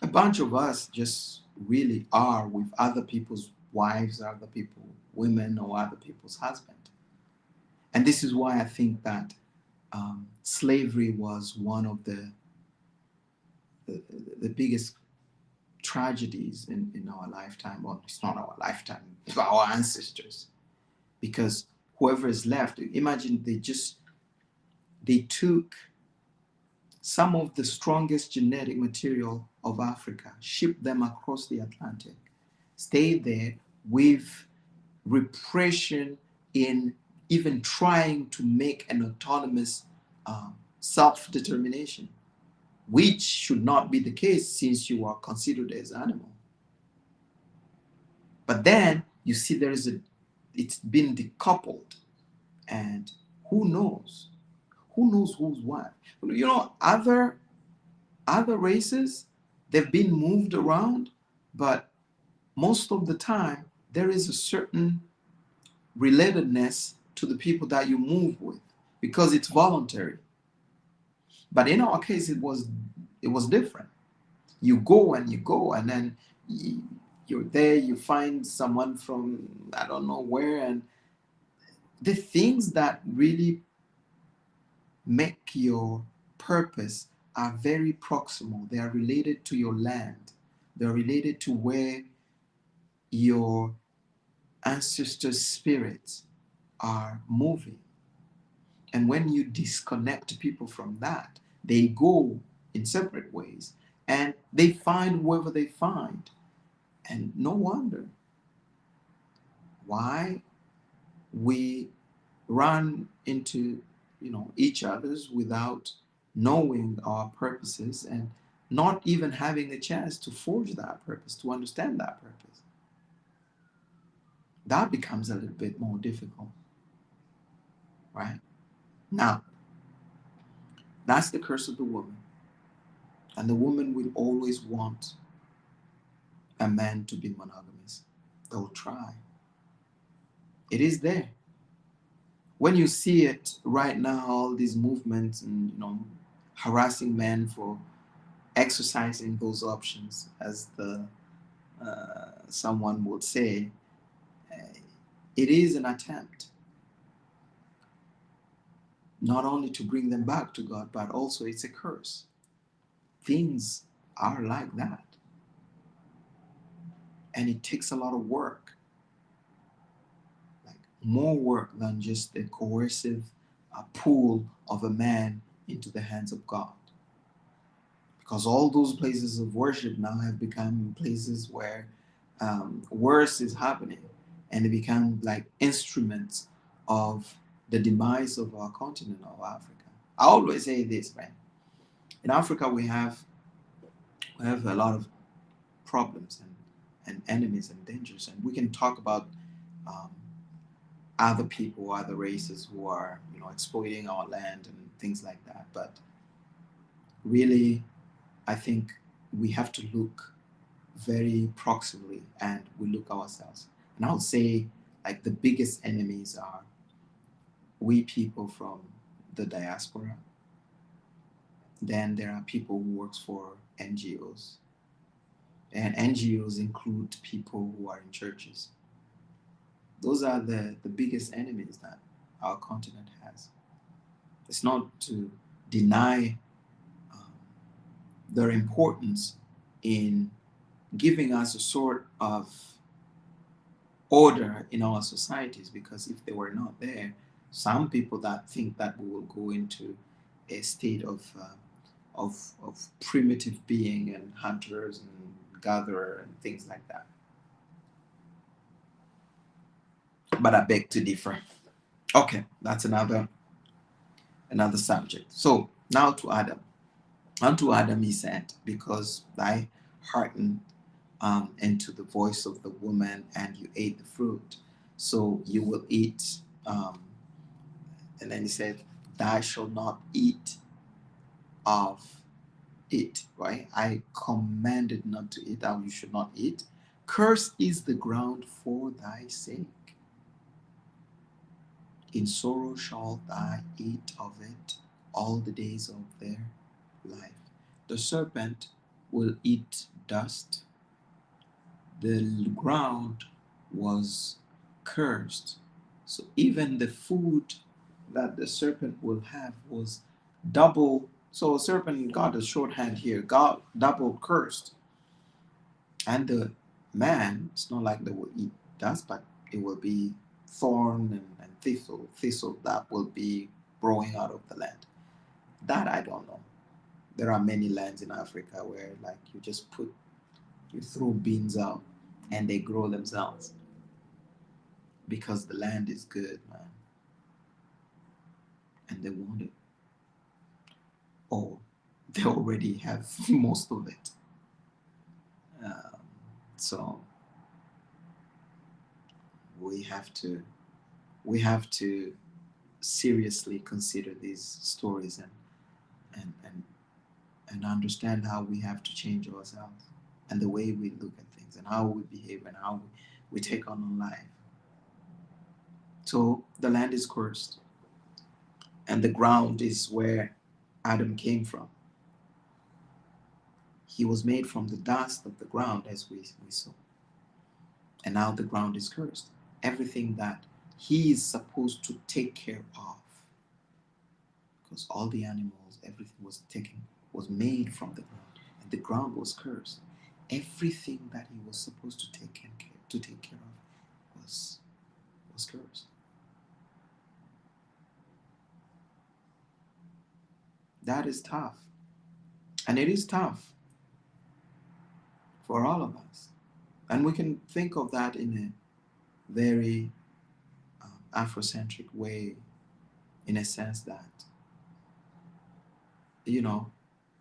Speaker 1: A bunch of us just really are with other people's wives, other people's women, or other people's husband. And this is why I think that slavery was one of the biggest tragedies in our lifetime. Well, it's not our lifetime, it's our ancestors. Because whoever is left, imagine they took some of the strongest genetic material of Africa, shipped them across the Atlantic, stayed there with repression in even trying to make an autonomous self-determination, which should not be the case since you are considered as an animal. But then you see it's been decoupled, and who knows? Who knows who's what? You know, other races, they've been moved around, but most of the time there is a certain relatedness to the people that you move with because it's voluntary. But in our case, it was different. You go, and then you're there, you find someone from I don't know where, and the things that really make your purpose are very proximal. They are related to your land. They're related to where your ancestors' spirits are moving. And when you disconnect people from that, they go in separate ways and they find whoever they find. And no wonder why we run into each other's without knowing our purposes and not even having a chance to forge that purpose, to understand that purpose. That becomes a little bit more difficult, right? Now, that's the curse of the woman. And the woman will always want a man to be monogamous. They'll try. It is there. When you see it right now, all these movements and harassing men for exercising those options, as the someone would say, it is an attempt. not only to bring them back to God, but also it's a curse. Things are like that. And it takes a lot of work, like more work than just the coercive pull of a man into the hands of God. Because all those places of worship now have become places where worse is happening, and they become like instruments of the demise of our continent of Africa. I always say this, right? In Africa, we have a lot of problems and enemies and dangers, and we can talk about um, other people, other races who are exploiting our land and things like that. But really, I think we have to look very proximally and we look ourselves. And I would say like the biggest enemies are we people from the diaspora. Then there are people who works for NGOs. And NGOs include people who are in churches. Those are the biggest enemies that our continent has. It's not to deny um, their importance in giving us a sort of order in our societies, because if they were not there, some people that think that we will go into a state of primitive being and hunters and gatherer and things like that. But I beg to differ. Okay, that's another subject. So now to Adam. Unto Adam he said, because thy hearkened into the voice of the woman and you ate the fruit, so you will eat. And then he said, thou shalt not eat of it, right? I commanded not to eat, thou you should not eat. Cursed is the ground for thy sake. In sorrow shalt thou eat of it all the days of their life. The serpent will eat dust. The ground was cursed. So even the food that the serpent will have was double. So a serpent got a shorthand here, God double cursed. And the man, it's not like they will eat dust, but it will be thorn and thistle that will be growing out of the land. That I don't know. There are many lands in Africa where like you throw beans out and they grow themselves because the land is good, man, and they want it, or they already have most of it. Um, so we have to we have to seriously consider these stories and and and understand how we have to change ourselves and the way we look at things and how we behave and how we take on life. So the land is cursed, and the ground is where Adam came from. He was made from the dust of the ground, as we saw. And now the ground is cursed. Everything that he is supposed to take care of, because all the animals, everything was made from the ground, and the ground was cursed. Everything that he was supposed to take care of was cursed. That is tough, and it is tough for all of us. And we can think of that in a very Afro-centric way, in a sense that, you know,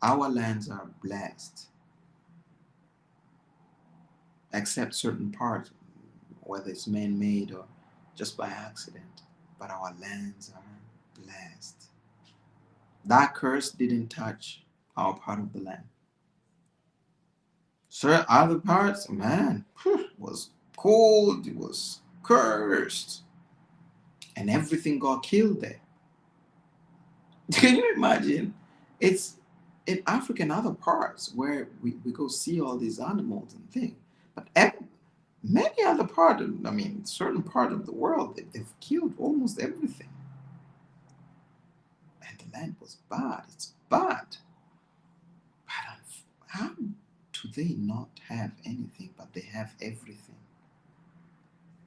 Speaker 1: our lands are blessed, except certain parts, whether it's man-made or just by accident. But our lands are blessed. That curse didn't touch our part of the land. Certain other parts, man, was cold, it was cursed, and everything got killed there. Can you imagine? It's in Africa and other parts where we go see all these animals and things. But many other parts, I mean, certain part of the world, they've killed almost everything. And the land was bad. It's bad. But how do they not have anything, but they have everything?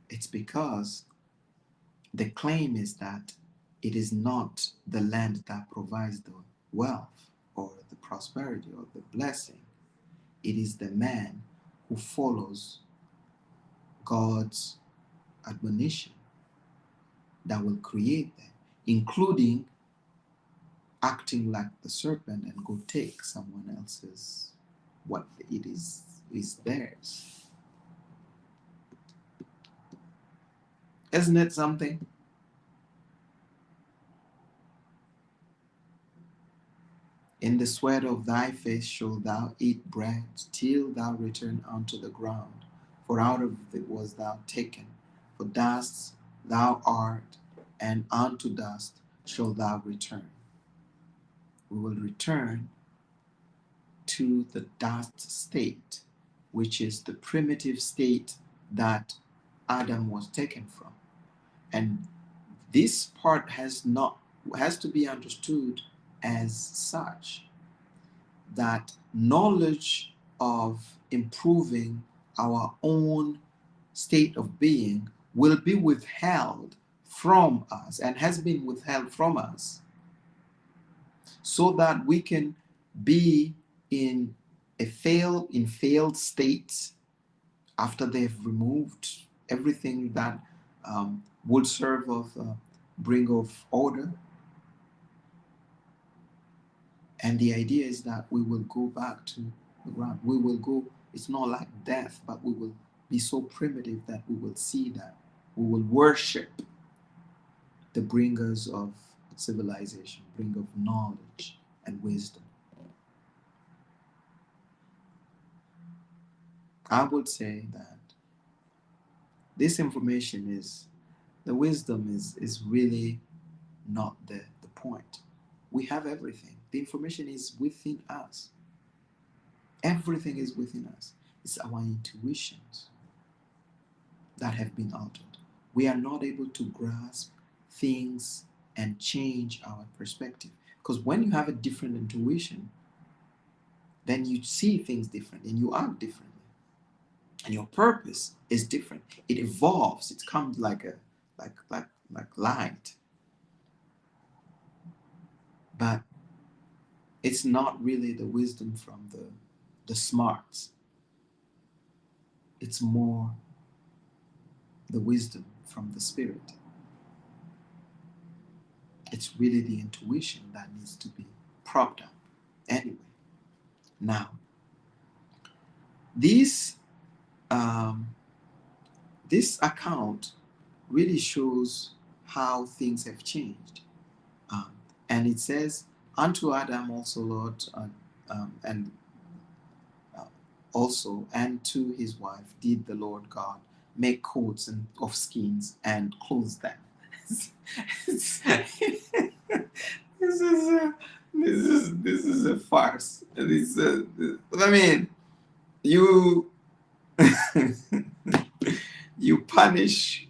Speaker 1: It's because the claim is that it is not the land that provides the wealth or the prosperity or the blessing. It is the man who follows God's admonition that will create them, including acting like the serpent and go take someone else's what it is theirs. Isn't it something? In the sweat of thy face shalt thou eat bread till thou return unto the ground, for out of it was thou taken. For dust thou art, and unto dust shalt thou return. We will return to the dust state, which is the primitive state that Adam was taken from. And this part has to be understood as such, that knowledge of improving our own state of being will be withheld from us and has been withheld from us, so that we can be in failed states after they've removed everything that would serve of bring of order. And the idea is that we will go back to the ground. We will go, it's not like death, but we will be so primitive that we will see that. We will worship the bringers of civilization, bringer of knowledge and wisdom. I would say that this information is, the wisdom is really not the point. We have everything. The information is within us. Everything is within us. It's our intuitions that have been altered. We are not able to grasp things and change our perspective. Because when you have a different intuition, then you see things different and you act differently. And your purpose is different. It evolves. It comes like light. But it's not really the wisdom from the smarts. It's more the wisdom from the spirit. It's really the intuition that needs to be propped up. Anyway, now, this account really shows how things have changed. And it says, unto Adam also, Lord, and also, and to his wife did the Lord God make coats of skins and clothe them. this is a farce. I mean, you you punish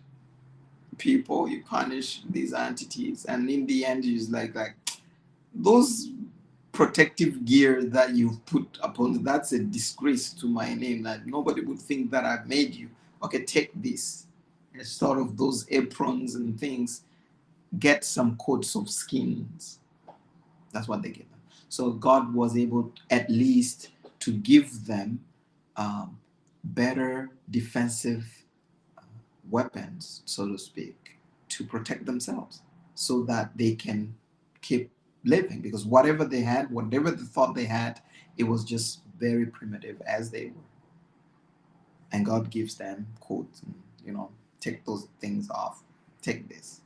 Speaker 1: people, you punish these entities, and in the end, it's like those protective gear that you've put upon, that's a disgrace to my name, that nobody would think that I've made you. Okay, take this. Instead of those aprons and things, get some coats of skins. That's what they give them. So God was able at least to give them better defensive weapons, so to speak, to protect themselves, so that they can keep living. Because whatever they had, whatever the thought they had, it was just very primitive as they were. And God gives them coats and, take those things off, take this,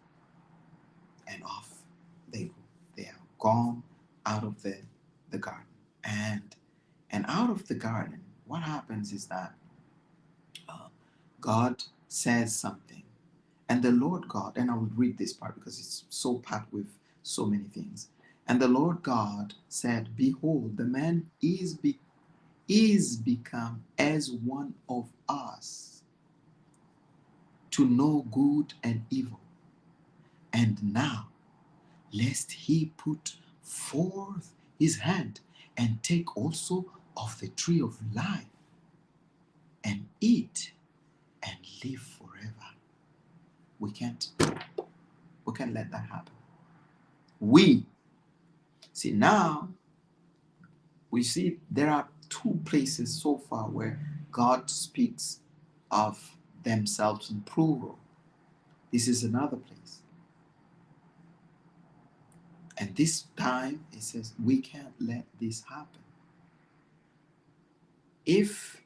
Speaker 1: and off they go. They are gone out of the garden. And out of the garden, what happens is that God says something. And the Lord God, and I will read this part because it's so packed with so many things. And the Lord God said, behold, the man is become as one of us, to know good and evil. And now lest he put forth his hand and take also of the tree of life and eat and live forever. We can't let that happen. We see now, we see there are two places so far where God speaks of themselves in plural. This is another place. And this time it says we can't let this happen. If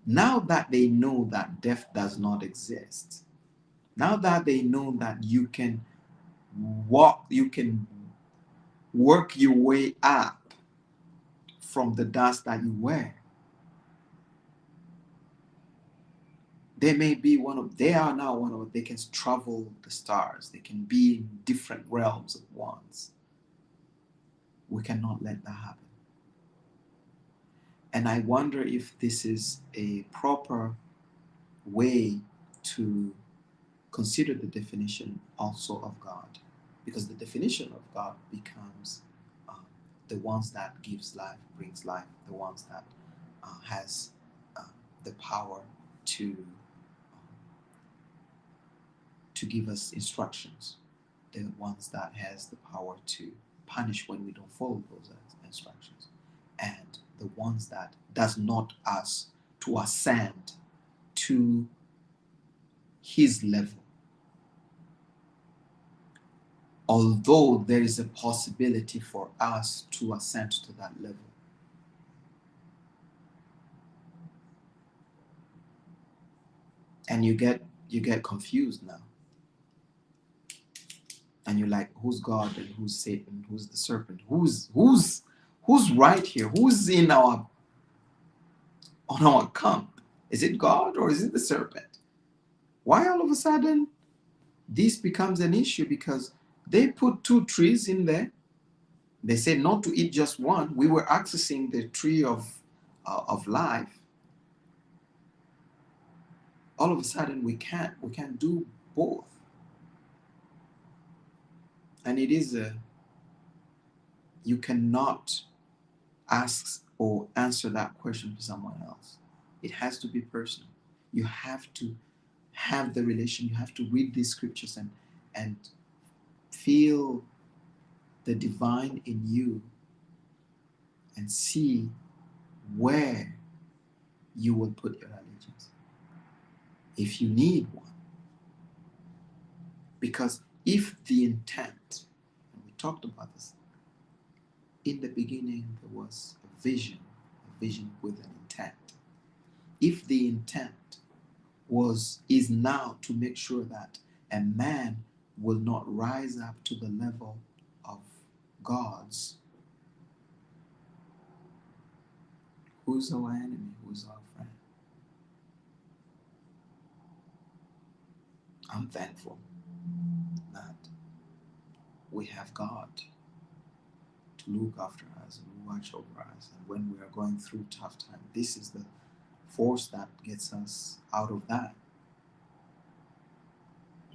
Speaker 1: now that they know that death does not exist, now that they know that you can work your way up from the dust that you wear, they are now they can travel the stars, they can be in different realms at once. We cannot let that happen. And I wonder if this is a proper way to consider the definition also of God, because the definition of God becomes the ones that gives life, brings life, the ones that has the power to give us instructions, the ones that has the power to punish when we don't follow those instructions, and the ones that does not ask to ascend to his level, although there is a possibility for us to ascend to that level. And you get confused now, and you're like, who's God and who's Satan, who's the serpent, who's right here, who's in on our camp? Is it God or is it the serpent? Why all of a sudden this becomes an issue? Because they put two trees in there. They said not to eat just one. We were accessing the tree of life. All of a sudden we can't do both. And it is you cannot ask or answer that question for someone else. It has to be personal. You have to have the relation. You have to read these scriptures and feel the divine in you and see where you will put your allegiance, if you need one. Because if the intent, and we talked about this, in the beginning there was a vision with an intent. If the intent is now to make sure that a man will not rise up to the level of God's, who's our enemy? Who's our friend? I'm thankful that we have God to look after us and watch over us. And when we are going through tough times, this is the force that gets us out of that.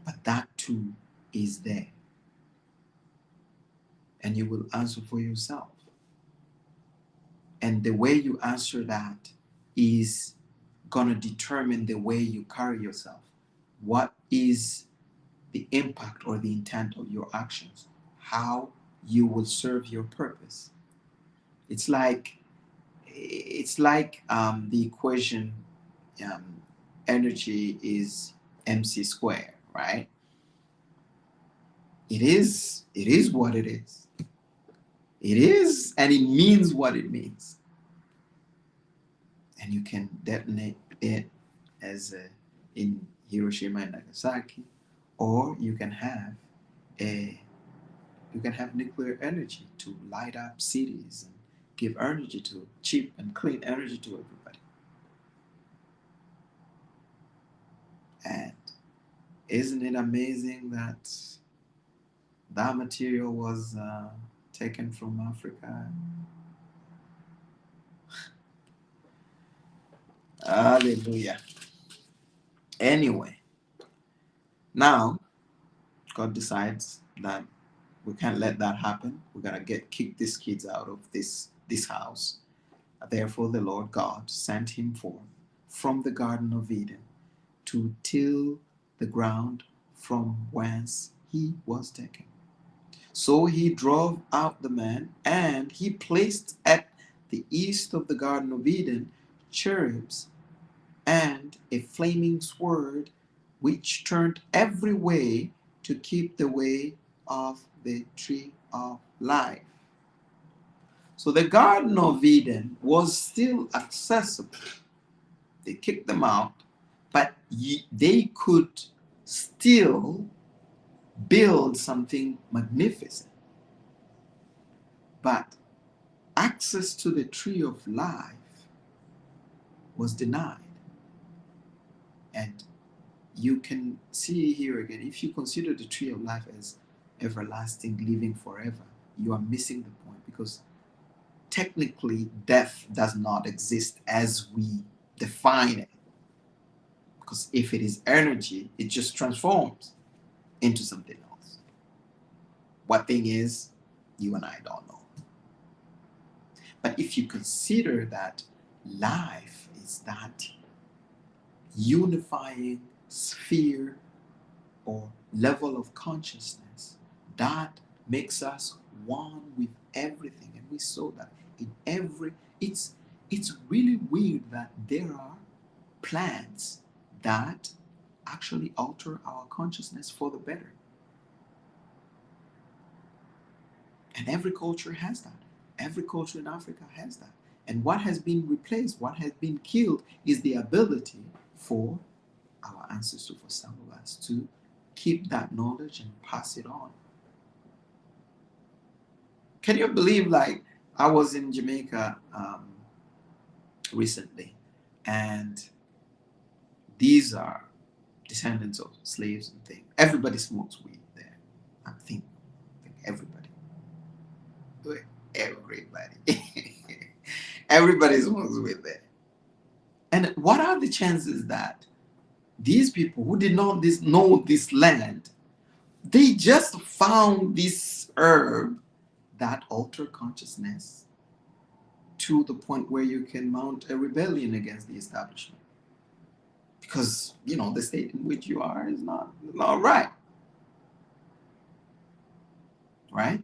Speaker 1: But that too is there. And you will answer for yourself. And the way you answer that is going to determine the way you carry yourself. What is the impact or the intent of your actions? How you will serve your purpose. It's like the equation, energy is mc squared, right? It is what it is. It is, and it means what it means. And you can detonate it as in Hiroshima and Nagasaki, or you can have nuclear energy to light up cities and give energy to cheap and clean energy to everybody. And isn't it amazing that that material was taken from Africa? Hallelujah. Anyway, now God decides that We can't let that happen. We gotta kick these kids out of this house. Therefore, the Lord God sent him forth from the Garden of Eden to till the ground from whence he was taken. So he drove out the man, and he placed at the east of the Garden of Eden cherubs and a flaming sword, which turned every way to keep the way of the tree of life. So the Garden of Eden was still accessible. They kicked them out, but they could still build something magnificent. But access to the tree of life was denied. And you can see here again, if you consider the tree of life as everlasting, living forever, you are missing the point, because technically death does not exist as we define it. Because if it is energy, it just transforms into something else. What thing is, you and I don't know. But if you consider that life is that unifying sphere or level of consciousness that makes us one with everything, and we saw that in every, it's really weird that there are plants that actually alter our consciousness for the better. And every culture has that. Every culture in Africa has that. And what has been replaced, what has been killed, is the ability for our ancestors, for some of us, to keep that knowledge and pass it on. Can you believe, like, I was in Jamaica recently, and these are descendants of slaves and things. Everybody smokes weed there. I think everybody. Everybody. Everybody smokes weed there. And what are the chances that these people who did not know this land, they just found this herb that alter consciousness to the point where you can mount a rebellion against the establishment? Because, the state in which you are is not right. Right?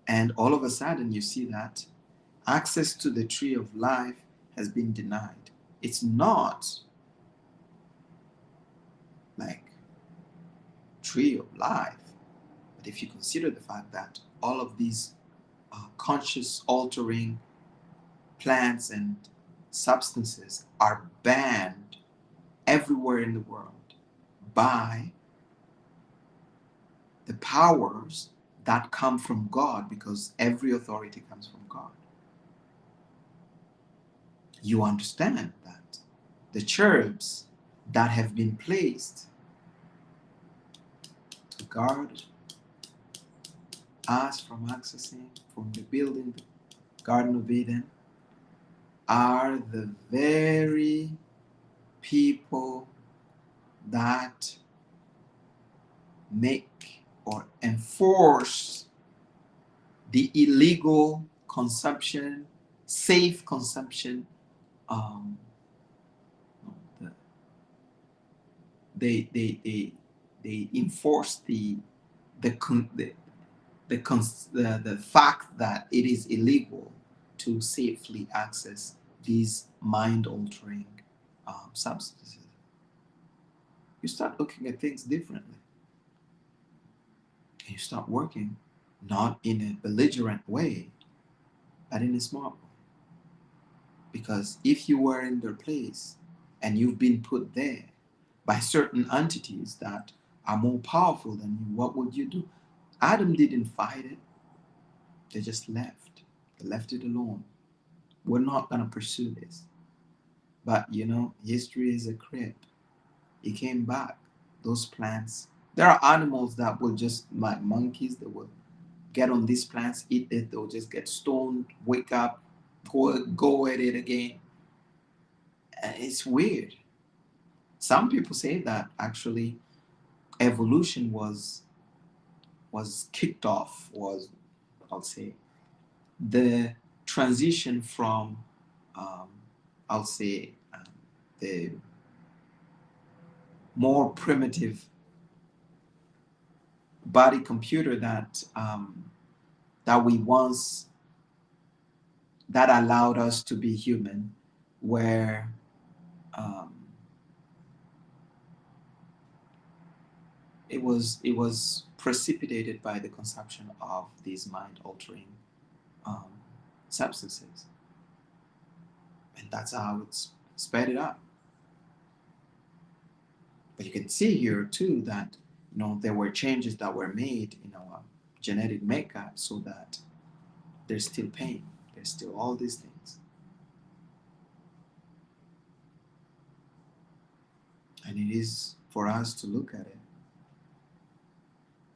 Speaker 1: And all of a sudden you see that access to the tree of life has been denied. It's not like tree of life, but if you consider the fact that all of these conscious altering plants and substances are banned everywhere in the world by the powers that come from God, because every authority comes from God, you understand that the cherubs that have been placed to guard us from accessing, from the building the Garden of Eden, are the very people that make or enforce the illegal consumption, safe consumption. The, they enforce the fact that it is illegal to safely access these mind-altering substances. You start looking at things differently. And you start working not in a belligerent way, but in a smart way. Because if you were in their place and you've been put there by certain entities that are more powerful than you, what would you do? Adam didn't fight it. They just left. They left it alone. We're not going to pursue this. But history is a crib. He came back. Those plants. There are animals that will just, like monkeys, that will get on these plants, eat it, they'll just get stoned, wake up, go at it again. And it's weird. Some people say that actually evolution was was kicked off was, I'll say, the transition from, um, I'll say, the more primitive body computer that we once that allowed us to be human, where um, it was precipitated by the consumption of these mind altering um, substances, and that's how it's sped it up. But you can see here too that there were changes that were made in our genetic makeup so that there's still pain, there's still all these things, and it is for us to look at it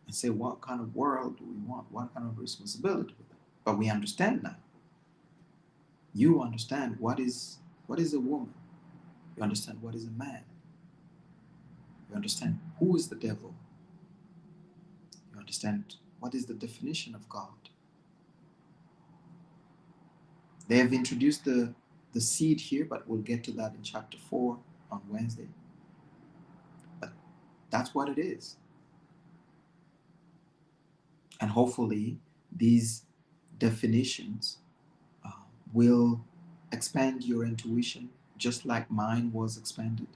Speaker 1: and say, what kind of world do we want? What kind of responsibility with it? But we understand now. You understand what is a woman. You understand what is a man. You understand who is the devil. You understand what is the definition of God. They have introduced the seed here, but we'll get to that in chapter 4 on Wednesday. But that's what it is. And hopefully these definitions will expand your intuition just like mine was expanded,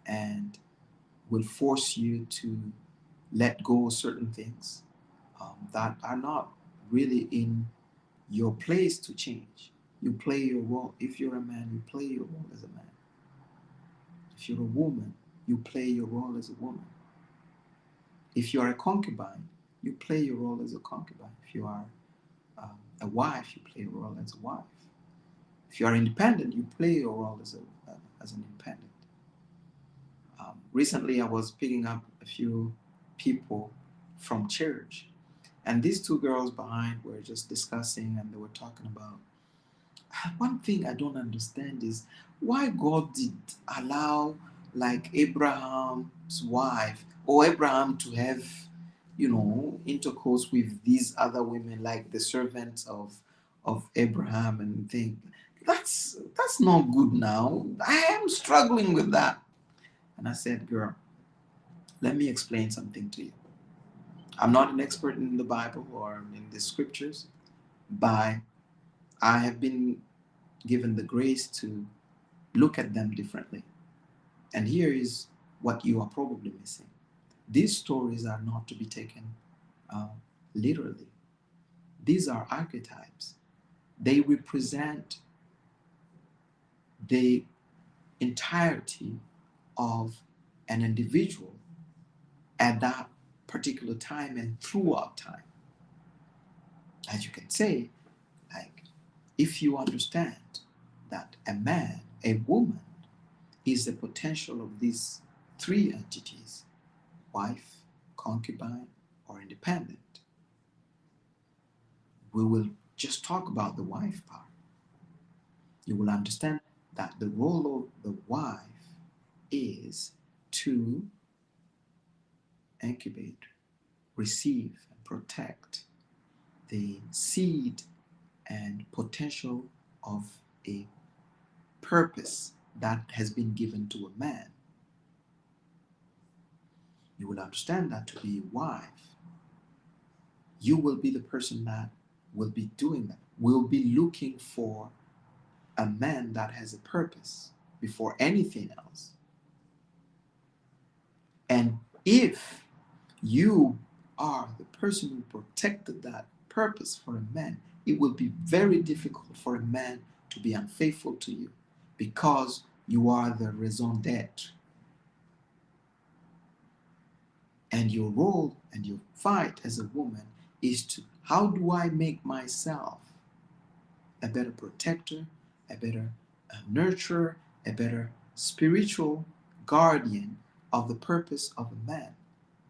Speaker 1: and will force you to let go of certain things that are not really in your place to change. You play your role. If you're a man, you play your role as a man. If you're a woman, you play your role as a woman. If you are a concubine, you play your role as a concubine. If you are a wife, you play your role as a wife. If you are independent, you play your role as an independent. Recently, I was picking up a few people from church, and these two girls behind were just discussing, and they were talking about one thing I don't understand is why God did allow like Abraham's wife or Abraham to have intercourse with these other women like the servants of Abraham, and think that's not good. Now I am struggling with that. And I said, girl, let me explain something to you. I'm not an expert in the Bible or in the scriptures, but I have been given the grace to look at them differently. And here is what you are probably missing. These stories are not to be taken uh, literally. These are archetypes. They represent the entirety of an individual at that particular time and throughout time. As you can say, like, if you understand that a man, a woman, is the potential of these three entities, wife, concubine, or independent, we will just talk about the wife part. You will understand that the role of the wife is to incubate, receive, and protect the seed and potential of a purpose that has been given to a man. You will understand that to be a wife, you will be the person that will be doing that, will be looking for a man that has a purpose before anything else. And if you are the person who protected that purpose for a man, it will be very difficult for a man to be unfaithful to you, because you are the raison d'etre. And your role and your fight as a woman is to, how do I make myself a better protector, a better nurturer, a better spiritual guardian of the purpose of a man,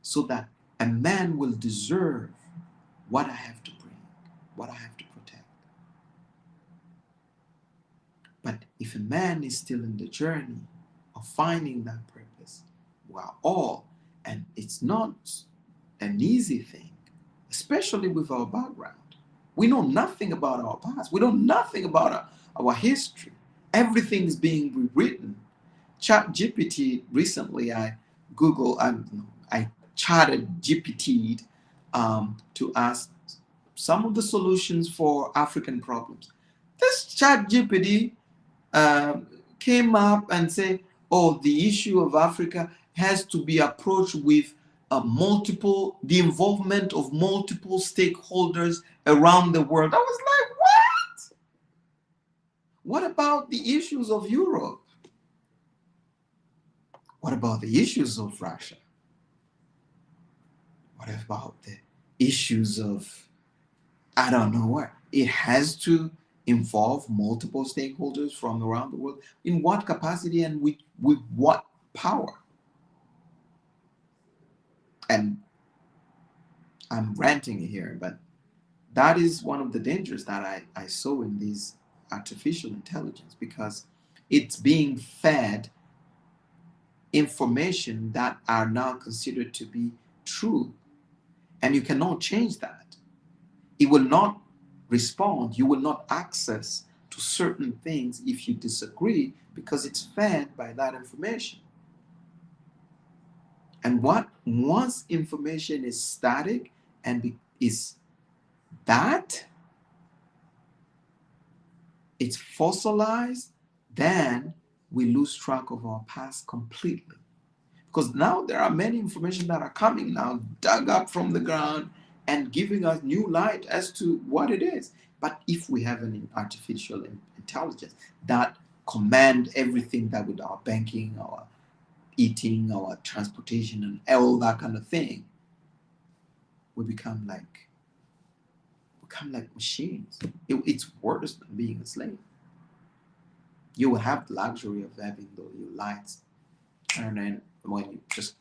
Speaker 1: so that a man will deserve what I have to bring, what I have to protect. But if a man is still in the journey of finding that purpose, we are all, and it's not an easy thing, especially with our background. We know nothing about our past. We know nothing about our history. Everything is being rewritten. Chat GPT recently, I chatted GPT to ask some of the solutions for African problems. This chat GPT came up and said, oh, the issue of Africa has to be approached with the involvement of multiple stakeholders around the world. I was like, what? What about the issues of Europe? What about the issues of Russia? What about the issues of, I don't know where? It has to involve multiple stakeholders from around the world. In what capacity and with what power? And I'm ranting here, but that is one of the dangers that I saw in this artificial intelligence, because it's being fed information that are now considered to be true, and you cannot change that. It will not respond, you will not access to certain things if you disagree, because it's fed by that information. And once information is static and is that, it's fossilized, then we lose track of our past completely. Because now there are many information that are coming now, dug up from the ground and giving us new light as to what it is. But if we have an artificial intelligence that command everything, that with our banking, our eating, our transportation, and all that kind of thing, we become like machines. It's worse than being a slave. You will have the luxury of having your lights turning when you just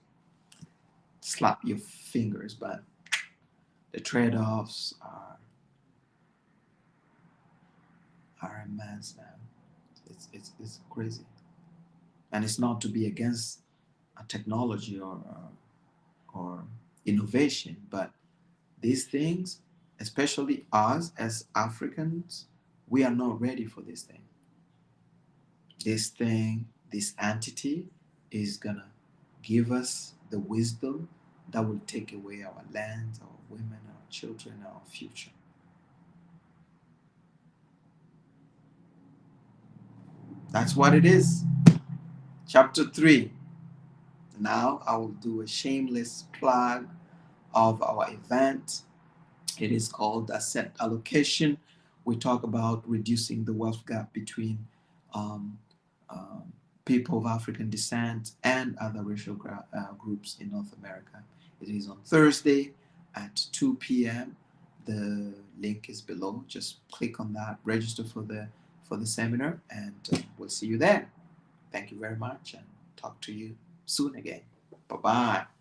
Speaker 1: slap your fingers, but the trade-offs are immense, man. It's crazy, and it's not to be against a technology or innovation, but these things, especially us as Africans, we are not ready for this thing. This entity is gonna give us the wisdom that will take away our lands, our women, our children, our future. That's what it is. Chapter 3. Now I will do a shameless plug of our event. It is called Asset Allocation. We talk about reducing the wealth gap between um, um, people of African descent and other racial groups in North America. It is on Thursday at 2 p.m. The link is below. Just click on that, register for the seminar, and we'll see you there. Thank you very much, and talk to you soon again. Bye-bye.